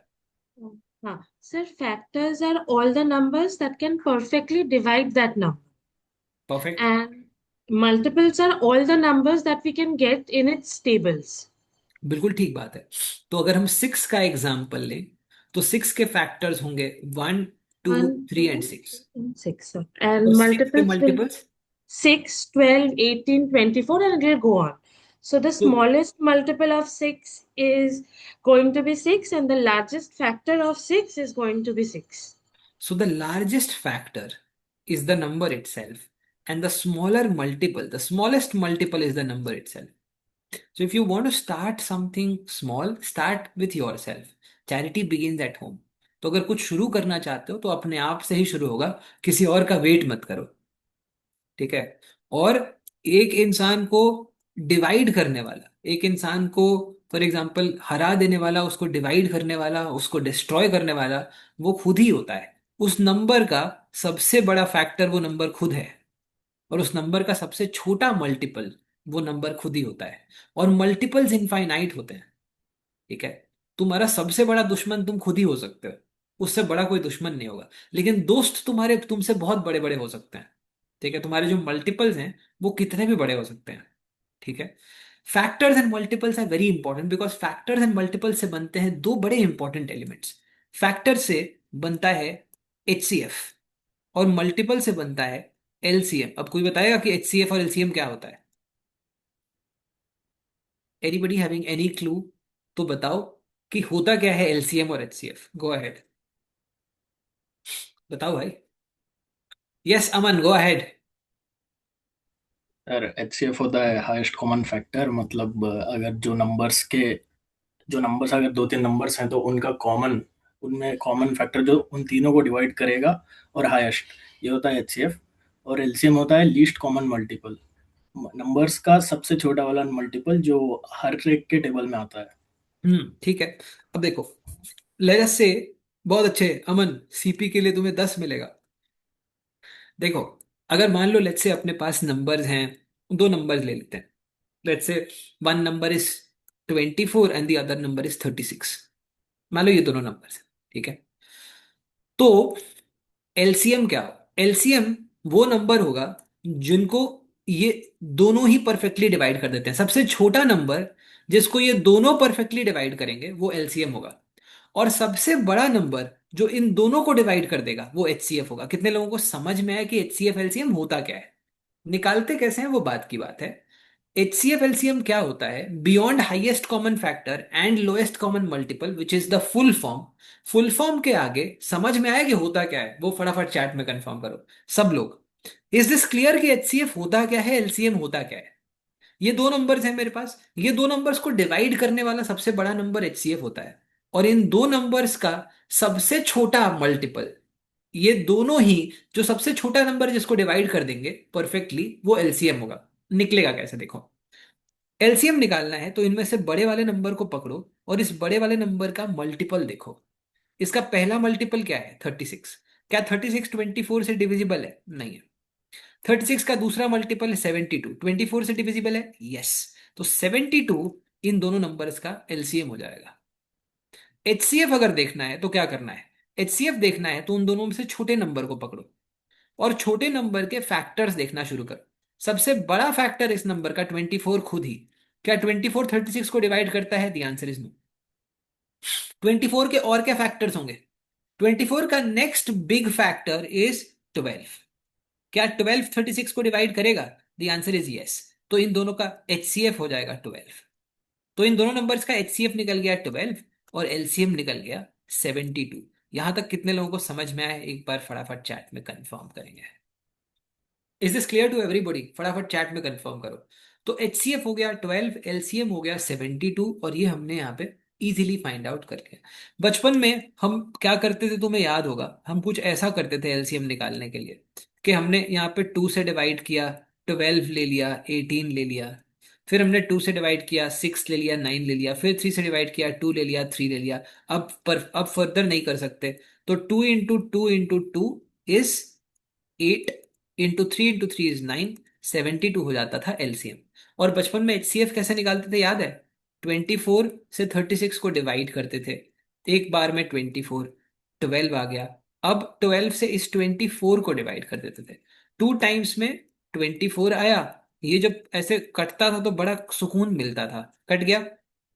sir, factors are all the numbers that can perfectly divide that number. Perfect. And multiples are all the numbers that we can get in its tables. बिल्कुल ठीक बात है। तो अगर हम 6 का एग्जाम्पल लें तो 6 के फैक्टर्स होंगे 1, 2, 1, 3 2, एंड 6। 6. Sir. और And 6 के multiples will multiples 6, 12, 18, 24, and it will go on. So the तो smallest multiple of 6 is going to be 6, and the largest factor of 6 is going to be 6. so the largest factor is the number itself, and the smaller multiple, the smallest multiple is the number itself. So if you want to start something small, start with yourself. Charity begins at home. तो अगर कुछ शुरू करना चाहते हो तो अपने आप से ही शुरू होगा, किसी और का वेट मत करो। ठीक है? और एक इंसान को डिवाइड करने वाला, एक इंसान को फॉर एग्जाम्पल हरा देने वाला, उसको डिवाइड करने वाला, उसको डिस्ट्रॉय करने वाला वो खुद ही होता है। उस नंबर का सबसे बड़ा फैक्टर वो नंबर खुद है, और उस नंबर का सबसे छोटा मल्टीपल वो नंबर खुद ही होता है। और मल्टीपल्स इनफाइनाइट होते हैं। ठीक है? तुम्हारा सबसे बड़ा दुश्मन तुम खुद ही हो सकते हो, उससे बड़ा कोई दुश्मन नहीं होगा। लेकिन दोस्त तुम्हारे तुमसे बहुत बड़े बड़े हो सकते हैं। ठीक है? तुम्हारे जो मल्टीपल्स हैं वो कितने भी बड़े हो सकते हैं। ठीक है? Factors and multiples are very important because factors and multiples से बनते हैं दो बड़े इंपॉर्टेंट एलिमेंट्स। फैक्टर से बनता है एचसीएफ और मल्टीपल से बनता है एलसीएम। अब कोई बताएगा कि एचसीएफ और एलसीएम क्या होता है? Anybody having any clue? तो बताओ कि होता क्या है एलसीएम और एचसीएफ। गो अहेड, बताओ भाई। यस अमन, गो अहेड। सर एचसीएफ होता है हाईएस्ट कॉमन फैक्टर, मतलब अगर जो नंबर्स अगर दो तीन नंबर्स हैं तो उनका कॉमन, उनमें कॉमन फैक्टर जो उन तीनों को डिवाइड करेगा और हाईएस्ट, ये होता है एचसीएफ। और एलसीएम होता है लीस्ट कॉमन मल्टीपल, नंबर्स का सबसे छोटा वाला मल्टीपल जो हर एक के टेबल में आता है। ठीक है। अब देखो, लेट्स से बहुत अच्छे अमन, सीपी के लिए तुम्हें 10 मिलेगा। देखो, अगर मान लो लेट्स से अपने पास नंबर्स हैं, दो नंबर्स ले लेते हैं। Let's say one number is 24 and the other number is 36। मान लो ये दोनों नंबर्स हैं। ठीक है? तो एलसीएम क्या हो? एलसीएम वो नंबर होगा जिनको ये दोनों ही परफेक्टली डिवाइड कर देते हैं। सबसे छोटा नंबर जिसको ये दोनों परफेक्टली डिवाइड करेंगे वो एलसीएम होगा। और सबसे बड़ा नंबर जो इन दोनों को डिवाइड कर देगा वो एचसीएफ होगा। कितने लोगों को समझ में आया कि एचसीएफ एलसीएम होता क्या है? निकालते कैसे हैं वो बात की बात है। एचसीएफ एलसीएम क्या होता है? Beyond highest common factor and lowest common multiple which is the full form. Full form के आगे समझ में आया कि होता क्या है? वो फटाफट चैट में कंफर्म करो सब लोग। इज दिस क्लियर कि एचसीएफ होता क्या है, एलसीएम होता क्या है? ये दो नंबर्स हैं मेरे पास, ये दो नंबर्स को डिवाइड करने वाला सबसे बड़ा नंबर एचसीएफ होता है। और इन दो नंबर्स का सबसे छोटा मल्टीपल, ये दोनों ही जो सबसे छोटा नंबर जिसको डिवाइड कर देंगे परफेक्टली वो एलसीएम होगा। निकलेगा कैसे? देखो, एलसीएम निकालना है तो इनमें से बड़े वाले नंबर को पकड़ो और इस बड़े वाले नंबर का मल्टीपल देखो। इसका पहला मल्टीपल क्या है? 36। क्या 36 24 से डिविजिबल है? नहीं है। 36 का दूसरा मल्टीपल है 72, 24 से डिविजिबल है? यस। तो 72 इन दोनों नंबर्स का एलसीएम हो जाएगा। एचसीएफ अगर देखना है तो क्या करना है? एचसीएफ देखना है तो उन दोनों में से छोटे नंबर को पकड़ो और छोटे नंबर के फैक्टर्स देखना शुरू करो। सबसे बड़ा फैक्टर इस नंबर का 24 खुद ही। क्या 24 36 को डिवाइड करता है? The answer is no. 24 के और क्या फैक्टर्स होंगे? 24 का नेक्स्ट बिग फैक्टर इज 12। क्या 12 36 को डिवाइड करेगा? The answer is yes. तो इन दोनों का एचसीएफ हो जाएगा 12। तो इन दोनों नंबर्स का एचसीएफ निकल गया 12 और एलसीएम निकल गया 72। यहां तक कितने लोगों को समझ में आया? एक बार फटाफट चैट में कंफर्म करेंगे। Is this clear to everybody? फटाफट चैट में कंफर्म करो। तो एचसीएफ हो गया 12, एलसीएम हो गया 72, और ये हमने यहाँ पे इजीली फाइंड आउट कर लिया। बचपन में हम क्या करते थे तुम्हें याद होगा, हम कुछ ऐसा करते थे एलसीएम निकालने के लिए कि हमने यहाँ पे 2 से डिवाइड किया, 12 ले लिया, 18 ले लिया, फिर हमने 2 से डिवाइड किया, 6 ले लिया, 9 ले लिया, फिर 3 से डिवाइड किया, 2 ले लिया, 3 ले लिया। अब फर्दर नहीं कर सकते, तो 2 इंटू 2 इज 8, इंटू 3 इज 9, 72 हो जाता था एलसीएम। और बचपन में एचसीएफ कैसे निकालते थे याद है? 24 से 36 को डिवाइड करते थे, एक बार में 24, 12 आ गया। अब 12 से इस 24 को डिवाइड कर देते थे, 2 टाइम्स में 24 आया। ये जब ऐसे कटता था तो बड़ा सुकून मिलता था, कट गया,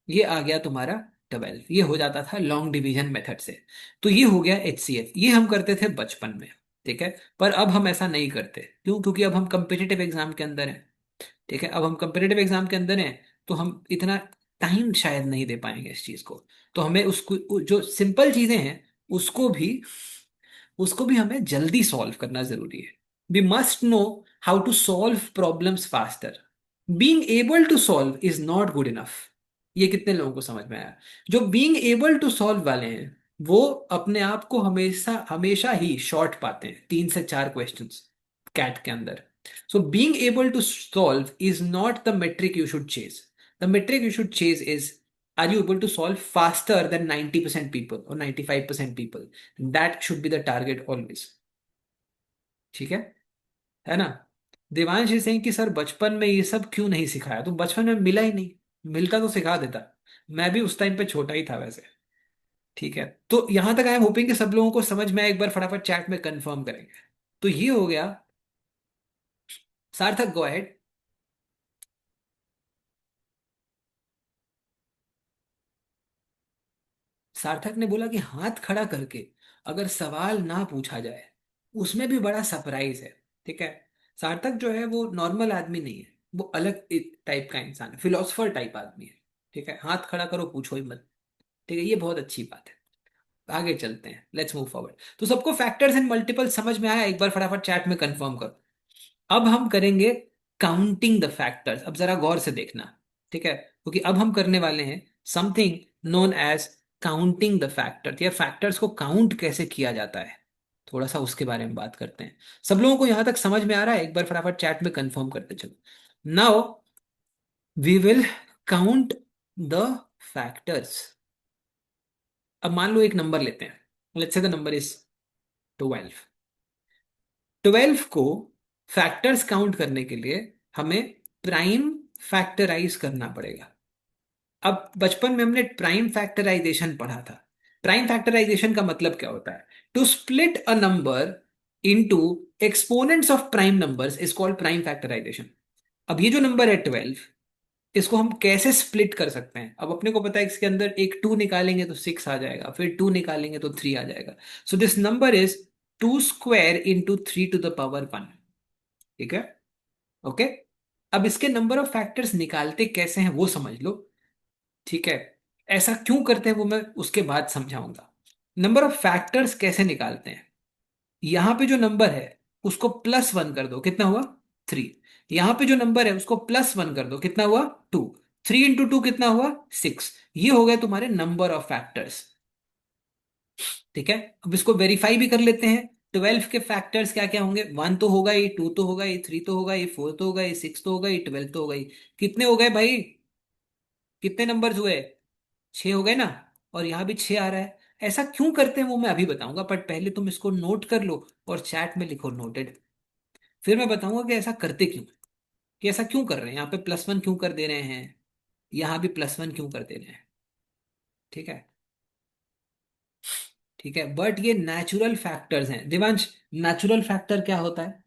ये आ गया तुम्हारा 12। ये हो जाता था लॉन्ग डिवीजन मेथड से। तो ये हो गया एचसीएफ, ये हम करते थे बचपन में, ठीक है। पर अब हम ऐसा नहीं करते, क्यों? क्योंकि अब हम कम्पिटिटिव एग्जाम के अंदर हैं, ठीक है। अब हम कम्पिटिटिव एग्जाम के अंदर हैं, तो हम इतना टाइम शायद नहीं दे पाएंगे इस चीज को। तो हमें उसको, जो सिंपल चीजें हैं उसको भी उसको भी हमें जल्दी सॉल्व करना जरूरी है। We must know how to solve problems faster. Being able to solve is not good enough. ये कितने लोगों को समझ में आया? जो बीइंग एबल टू सॉल्व वाले हैं वो अपने आप को हमेशा हमेशा ही शॉर्ट पाते हैं, 3 से 4 क्वेश्चंस कैट के अंदर। So being able to solve is not the metric you should chase. The metric you should chase is, are you able to solve faster than 90% people or 95% people? That should be the target always. ठीक है ना? देवांश जी सिंह कि sir बचपन में ये सब क्यों नहीं सिखाया? तो बचपन में मिला ही नहीं, मिलता तो सिखा देता। मैं भी उस टाइम पे छोटा ही था वैसे, ठीक है। तो यहां तक आई एम होपिंग कि सब लोगों को समझ में आए, एक बार फटाफट चैट में कंफर्म करेंगे। तो ये हो गया। सार्थक गो अहेड। सार्थक ने बोला कि हाथ खड़ा करके अगर सवाल ना पूछा जाए उसमें भी बड़ा सरप्राइज है, ठीक है। सार्थक जो है वो नॉर्मल आदमी नहीं है, वो अलग टाइप का इंसान है, फिलोसफर टाइप आदमी है, ठीक है। हाथ खड़ा करो, पूछो ही मत, ठीक है। ये बहुत अच्छी बात है। आगे चलते हैं, लेट्स मूव फॉरवर्ड। तो सबको फैक्टर्स एंड मल्टीपल समझ में आया? एक बार फटाफट चैट में कंफर्म करो। अब हम करेंगे काउंटिंग द फैक्टर्स। अब जरा गौर से देखना, ठीक है, क्योंकि अब हम करने वाले हैं something known as counting the factors, या फैक्टर्स को काउंट कैसे किया जाता है, थोड़ा सा उसके बारे में बात करते हैं। सब लोगों को यहां तक समझ में आ रहा है? एक बार फटाफट चैट में कंफर्म करते चलो। Now we will count the factors. अब मान लो एक नंबर लेते हैं, let's say the number is 12। 12 को फैक्टर्स काउंट करने के लिए हमें प्राइम फैक्टराइज करना पड़ेगा। अब बचपन में हमने प्राइम फैक्टराइजेशन पढ़ा था। प्राइम फैक्टराइजेशन का मतलब क्या होता है? To split a number into exponents of prime numbers is called prime factorisation. अब ये जो नंबर है 12, इसको हम कैसे स्प्लिट कर सकते हैं? अब अपने को पता है इसके अंदर एक 2 निकालेंगे तो 6 आ जाएगा, फिर 2 निकालेंगे तो 3 आ जाएगा। So this number is 2 square into 3 to the power 1, ठीक है, ओके। अब इसके नंबर ऑफ फैक्टर्स निकालते कैसे हैं वो समझ लो, ठीक है। ऐसा क्यों करते हैं वो मैं उसके बाद समझाऊंगा। नंबर ऑफ फैक्टर्स कैसे निकालते हैं? यहां पे जो नंबर है उसको +1 कर दो, कितना हुआ? 3। यहां पे जो नंबर है उसको +1 कर दो, कितना हुआ? 2। 3 into 2 कितना हुआ? 6। ये हो गए तुम्हारे नंबर ऑफ फैक्टर्स, ठीक है। अब इसको वेरीफाई भी कर लेते हैं। 12 के फैक्टर्स क्या क्या होंगे? 1 तो होगा ही, 2 तो होगा ही, 3 तो होगा ही, 4 तो होगा ही, 6 तो होगा ही, 12 तो होगा ही। कितने हो गए भाई? कितने नंबर्स हुए? 6 हो गए ना। और यहां भी 6 आ रहा है। ऐसा क्यों करते हैं वो मैं अभी बताऊंगा, बट पहले तुम इसको नोट कर लो और चैट में लिखो नोटेड। फिर मैं बताऊंगा कि ऐसा करते क्यों, कि ऐसा क्यों कर रहे हैं, यहाँ पे +1 क्यों कर दे रहे हैं, यहाँ भी +1 क्यों कर दे रहे हैं, ठीक है। ठीक है, बट ये नेचुरल फैक्टर्स हैं। दिवांश, नेचुरल फैक्टर क्या होता है?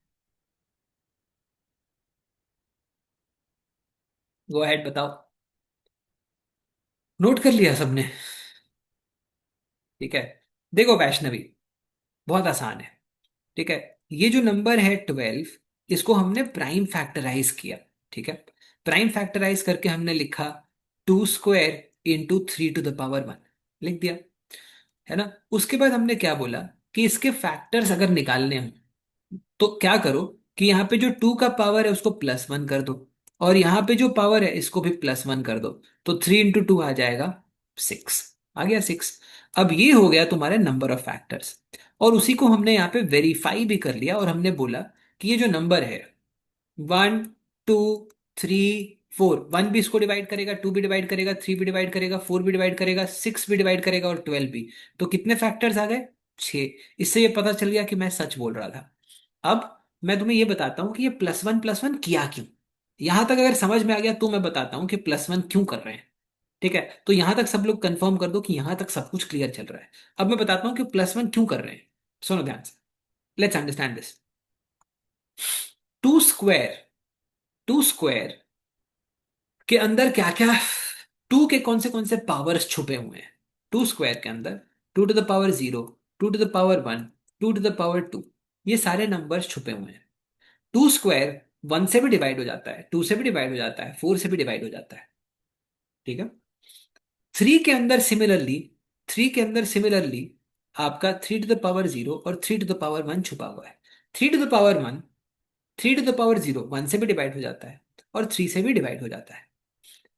गो अहेड बताओ। नोट कर लिया सबने? ठीक है, देखो वैष्णवी, बहुत आसान है, ठीक है। ये जो नंबर है 12, इसको हमने प्राइम फैक्टराइज किया, ठीक है। प्राइम फैक्टराइज करके हमने लिखा 2 square into 3 to the power 1, लिख दिया, है ना। उसके बाद हमने क्या बोला कि इसके फैक्टर्स अगर निकालने हो तो क्या करो कि यहाँ पे जो 2 का पावर है उसको +1 कर दो, और यहाँ पे जो पावर है इसको भी +1 कर दो। तो 3 into 2 आ जाएगा 6, आ गया 6। अब ये हो गया तुम्हारे नंबर ऑफ फैक्टर्स, और उसी को हमने यहाँ पे वेरीफाई भी कर लिया, और हमने बोला कि ये जो नंबर है 1 2 3 4, 1 भी इसको डिवाइड करेगा, 2 भी डिवाइड करेगा, 3 भी डिवाइड करेगा, 4 भी डिवाइड करेगा, 6 भी डिवाइड करेगा और 12 भी। तो कितने फैक्टर्स आ गए? 6। इससे ये पता चल गया कि मैं सच बोल रहा था। अब मैं तुम्हें ये बताता हूं कि ये प्लस वन किया क्यों। यहां तक अगर समझ में आ गया तो मैं बताता हूं कि प्लस वन क्यों कर रहे हैं। ठीक है, तो यहां तक सब लोग कंफर्म कर दो कि यहां तक सब कुछ क्लियर चल रहा है। अब मैं बताता हूं कि प्लस वन क्यों कर रहे हैं। सुनो ध्यान से, let's understand this. Two square, two square के अंदर क्या क्या, टू के कौन से पावर्स छुपे हुए हैं टू स्क्वायर के अंदर? 2 to the power 0, 2 to the power 1, 2 to the power 2, ये सारे नंबर्स छुपे हुए हैं। टू स्क्वायर 1 से भी डिवाइड हो जाता है, 2 से भी डिवाइड हो जाता है, 4 से भी डिवाइड हो जाता है। ठीक है, थ्री के अंदर सिमिलरली, थ्री के अंदर सिमिलरली आपका 3 to the power 0 और 3 to the power 1 छुपा हुआ है। 3 to the power 1, 3 to the power 0 1 से भी डिवाइड हो जाता है और 3 से भी डिवाइड हो जाता है।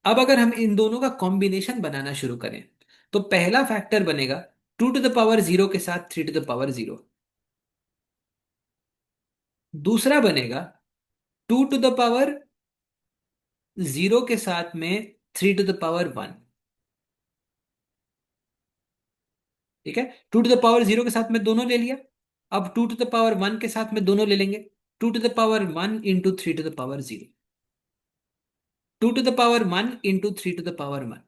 अब अगर हम इन दोनों का कॉम्बिनेशन बनाना शुरू करें तो पहला फैक्टर बनेगा 2 to the power 0 के साथ 3 to the power 0। दूसरा बनेगा 2 to the power 0 के साथ में 3 to the power 1। ठीक है, 2 to the power 0 के साथ में दोनों ले लिया। अब 2 to the power 1 के साथ में दोनों ले लेंगे। 2 to the power 1 into 3 to the power 0, 2 to the power 1 into 3 to the power 1,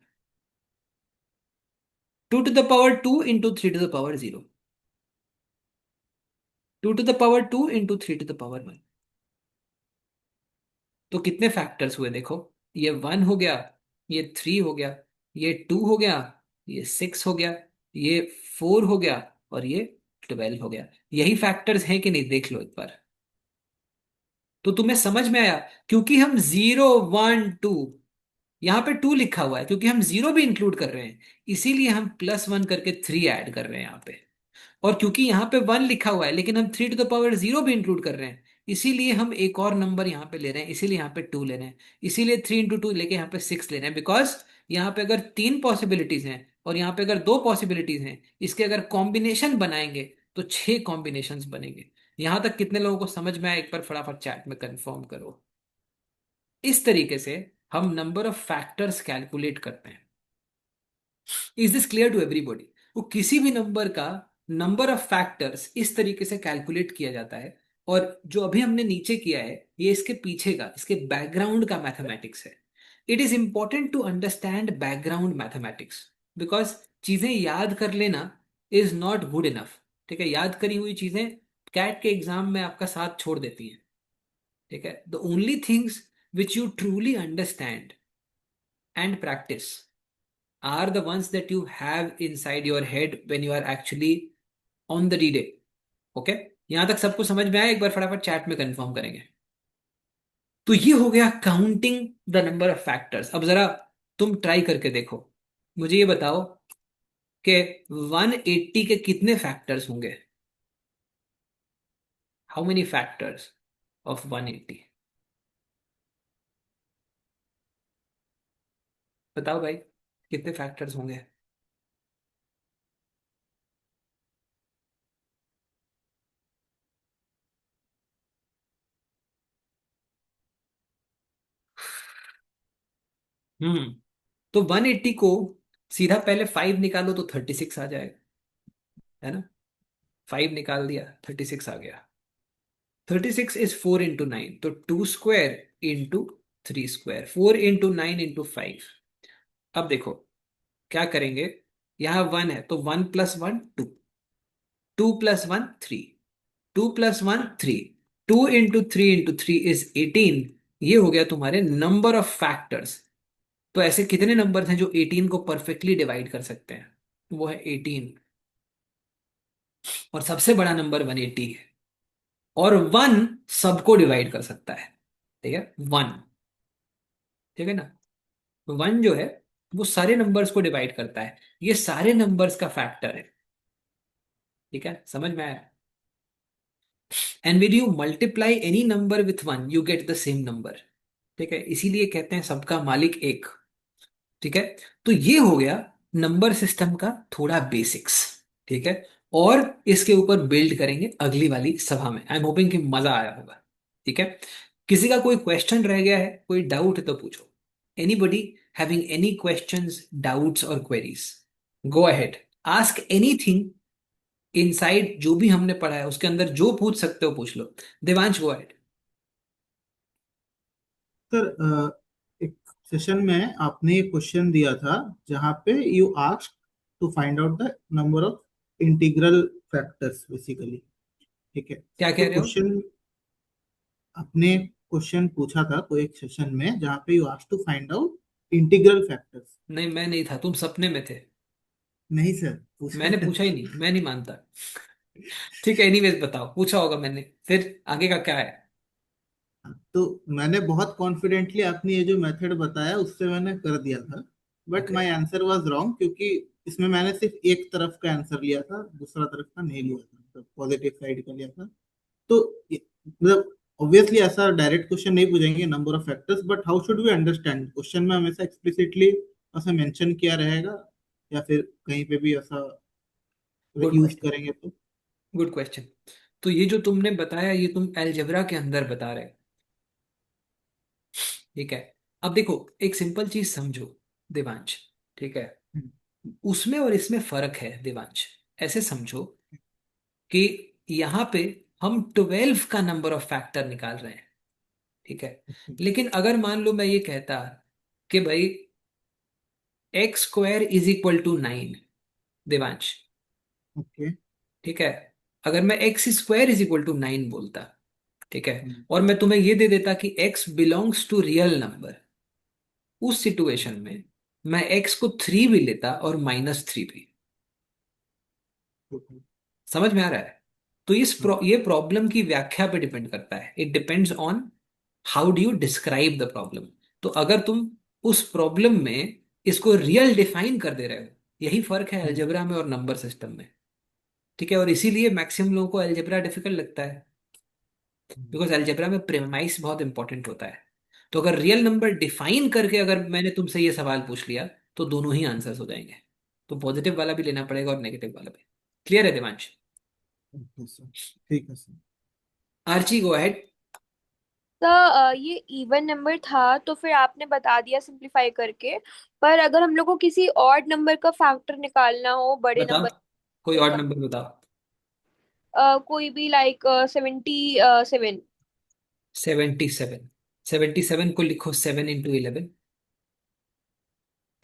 2 to the power 2 into 3 to the power 0, 2 to the power 2 into 3 to the power 1। तो कितने factors हुए देखो, ये 1 हो गया, ये 3 हो गया, ये 2 हो गया, ये 6 हो गया, ये 4 हो गया और ये 12 हो गया। यही फैक्टर्स हैं कि नहीं, देख लो एक बार। तो तुम्हें समझ में आया? क्योंकि हम 0 1 2, यहाँ पे 2 लिखा हुआ है क्योंकि हम 0 भी इंक्लूड कर रहे हैं, इसीलिए हम +1 करके 3 ऐड कर रहे हैं यहाँ पे। और क्योंकि यहाँ पे 1 लिखा हुआ है लेकिन हम 3 to the power 0 भी इंक्लूड कर रहे हैं, इसीलिए हम एक और नंबर यहाँ पे ले रहे हैं, इसीलिए यहाँ पे 2 ले रहे हैं, इसीलिए 3 into 2 लेके यहाँ पे 6 ले रहे हैं। बिकॉज यहाँ पे अगर 3 पॉसिबिलिटीज हैं और यहाँ पे अगर 2 पॉसिबिलिटीज हैं, इसके अगर कॉम्बिनेशन बनाएंगे तो 6 कॉम्बिनेशंस बनेंगे। यहां तक कितने लोगों को समझ में आया? एक बार फटाफट चैट में कंफर्म करो। इस तरीके से हम नंबर ऑफ फैक्टर्स कैलकुलेट करते हैं। Is this clear to everybody? वो किसी भी नंबर का नंबर ऑफ फैक्टर्स इस तरीके से कैलकुलेट किया जाता है। और जो अभी हमने नीचे किया है ये इसके पीछे का, इसके बैकग्राउंड का मैथमेटिक्स है। It is important to understand background mathematics, because चीजें याद कर लेना इज नॉट गुड इनफ। ठीक है, याद करी हुई चीजें कैट के एग्जाम में आपका साथ छोड़ देती हैं। ठीक है, the only things which you truly understand and practice are the ones that you have inside your head when you are actually on the D-Day. Okay, यहां तक सबको समझ में आया? एक बार फटाफट चैट में कंफर्म करेंगे। तो ये हो गया counting the number of factors. अब जरा तुम ट्राई करके देखो, मुझे ये बताओ कि 180 के कितने फैक्टर्स होंगे? How many factors of 180? बताओ भाई, कितने फैक्टर्स होंगे? हम्म, तो 180 को सीधा पहले 5 निकालो तो 36 आ जाएगा, है ना? 5 निकाल दिया, 36 आ गया। 36 इज 4 into 9, तो 2 square into 3 square, 4 into 9 into 5। अब देखो क्या करेंगे, यहां 1 है तो 1 + 1 2, 2 + 1 3, 2 + 1 3, 2 into 3 into 3 is 18। ये हो गया तुम्हारे नंबर ऑफ फैक्टर्स। तो ऐसे कितने नंबर हैं जो 18 को परफेक्टली डिवाइड कर सकते हैं? वो है 18। और सबसे बड़ा नंबर 180 है। और 1 सबको डिवाइड कर सकता है। ठीक है, 1, ठीक है ना? 1 जो है वो सारे नंबर्स को डिवाइड करता है, ये सारे नंबर्स का फैक्टर है। ठीक है, समझ में आया? And with you multiply any number with 1 you get the same number. ठीक है, इसीलिए कहते हैं सबका मालिक एक। ठीक है, तो ये हो गया नंबर सिस्टम का थोड़ा बेसिक्स। ठीक है, और इसके ऊपर बिल्ड करेंगे अगली वाली सभा में। आई एम होपिंग कि मजा आया होगा। ठीक है, किसी का कोई क्वेश्चन रह गया है, कोई डाउट है तो पूछो। Anybody having any questions, doubts और queries, go ahead, ask anything inside जो भी हमने पढ़ा है उसके अंदर जो पूछ सकते हो पूछ लो। Devansh, go ahead. सर एक सेशन में आपने एक क्वेश्चन दिया था जहाँ पे you ask to find out the number of integral factors basically, ठीक है। क्या तो कह रहे हो? क्वेश्चन, आपने क्वेश्चन पूछा था कोई एक सेशन में जहाँ पे you ask to find out integral factors. नहीं, मैं नहीं था, तुम सपने में थे। नहीं सर, पूछा मैंने था। पूछा ही नहीं, मैं नहीं मानता। ठीक है, एनीवेज बताओ, पूछा होगा मैंने, फिर आगे का क्या है? तो मैंने बहुत कॉन्फिडेंटली आपने ये जो मेथड बताया उससे मैंने कर दिया था, but okay. My answer was wrong, क्योंकि इसमें मैंने सिर्फ एक तरफ का आंसर लिया था, दूसरा तरफ का नहीं लिया था, मतलब पॉजिटिव साइड का लिया था। तो मतलब ऑब्वियसली ऐसा डायरेक्ट क्वेश्चन नहीं पूछेंगे number of factors, but how should we understand, question में हमेशा एक्सप्लिसिटली ऐसा मेंशन किया रहेगा या फिर कहीं पे भी ऐसा गुड यूज क्वेश्चन, करेंगे तो? Good question. तो ये जो तुमने बताया ये तुम अलजेब्रा के अंदर बता रहे हो, ठीक है। अब देखो, एक सिंपल चीज समझो देवांश, ठीक है। उसमें और इसमें फर्क है देवांश। ऐसे समझो कि यहाँ पे हम 12 का नंबर ऑफ फैक्टर निकाल रहे हैं, ठीक है। लेकिन अगर मान लो मैं ये कहता कि भाई x² = 9, देवांश, ओके। ठीक है। अगर मैं x² = 9 बोलता, ठीक है, और मैं तुम्हें ये दे देता कि x belongs to real number, उस सिचुएशन में मैं x को 3 भी लेता और -3 भी। समझ में आ रहा है? तो ये प्रॉब्लम की व्याख्या पे डिपेंड करता है। It depends on how do you describe the problem. तो अगर तुम उस प्रॉब्लम में इसको रियल डिफाइन कर दे रहे हो, यही फर्क है अलजेब्रा में और नंबर सिस्टम में, ठीक है। और इसीलिए मैक्सिमम लोगों को अलजेब्रा डिफिकल्ट लगता है, बिकॉज अलजेब्रा में प्रेमाइस बहुत इंपॉर्टेंट होता है। तो अगर रियल नंबर डिफाइन करके अगर मैंने तुमसे ये सवाल पूछ लिया तो दोनों ही आंसर्स हो जाएंगे। तो पॉजिटिव वाला भी लेना पड़ेगा और नेगेटिव वाला भी। क्लियर है दिमांश? ओके सर, ठीक है सर। Archie, go ahead. तो ये इवन नंबर था तो फिर आपने बता दिया सिंप्लीफाई करके। पर अगर हम लोग को किसी ऑड नंबर का फैक्टर निकालना हो बड़े बताओ, नंबर कोई और का, नंबर बताओ। कोई भी लाइक 77। 77। 77 को लिखो 7 × 11,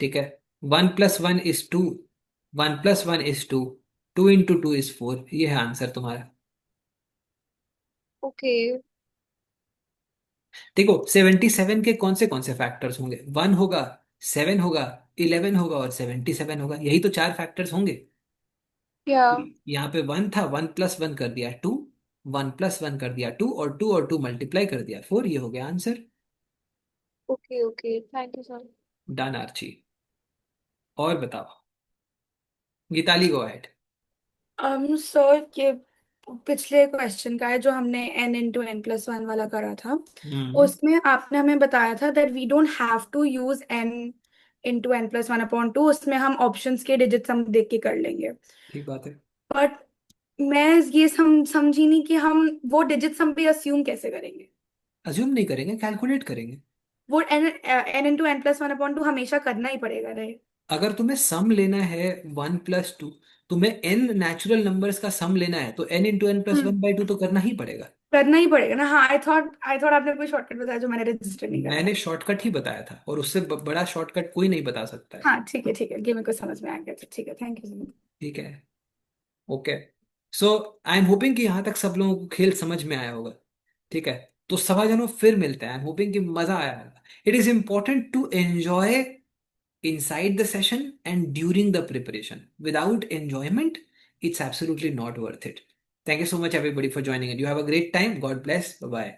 ठीक है। 1 + 1 = 2, 1 + 1 = 2, 2 × 2 = 4, ये है आंसर तुम्हारा। ओके। देखो 77 के कौन से फैक्टर्स होंगे? 1 होगा, 7 होगा, 11 होगा और 77 होगा, यही तो 4 फैक्टर्स होंगे। क्या? यहाँ पे 1 था, 1 + 1 कर दिया 2, 1 + 1 कर दिया 2, और 2 मल्टीप्लाई कर दिया 4, ये हो गया answer. Okay okay, thank you sir. Done Archi. और बताओ, गीताली, गो अहेड। सर ये पिछले क्वेश्चन का है जो हमने n × n+1 वाला करा था। हम्म। उसमें आपने हमें बताया था that we don't have to use n × n+1/2, उसमें हम ऑप्शंस के डिजिट हम देख के कर लेंगे। ठीक बात है। बट मैं ये समझी नहीं कि हम वो डिजिट्स हम भी अज्यूम कैसे करेंगे। अज्यूम नहीं करेंगे, कैलकुलेट करेंगे। वो n × n+1/2 हमेशा करना ही पड़ेगा रहे। अगर तुम्हें सम लेना है 1 + 2, तुम्हें n नेचुरल नंबर्स का सम लेना है तो n × n+1/2 तो करना ही पड़ेगा। करना ही पड़ेगा ना। हाँ, आई थॉट आपने कोई शॉर्टकट बताया जो मैंने रजिस्टर नहीं करा मैंने है। शॉर्टकट ही बताया था, और उससे बड़ा शॉर्टकट कोई नहीं बता सकता है। हाँ ठीक है, ये मेरे को समझ में आ गया। ठीक है, थैंक यू सो मच। ठीक है, okay. So I am hopping कि यहाँ तक सब लोगों को खेल समझ में आया होगा, ठीक है। तो सवा जनों फिर मिलते हैं। आई एम होपिंग कि मजा आया होगा। It is important to enjoy inside the session and during the preparation. Without enjoyment, it's absolutely not worth it. Thank you so much, everybody, for joining in. You have a great time. God bless. Bye bye.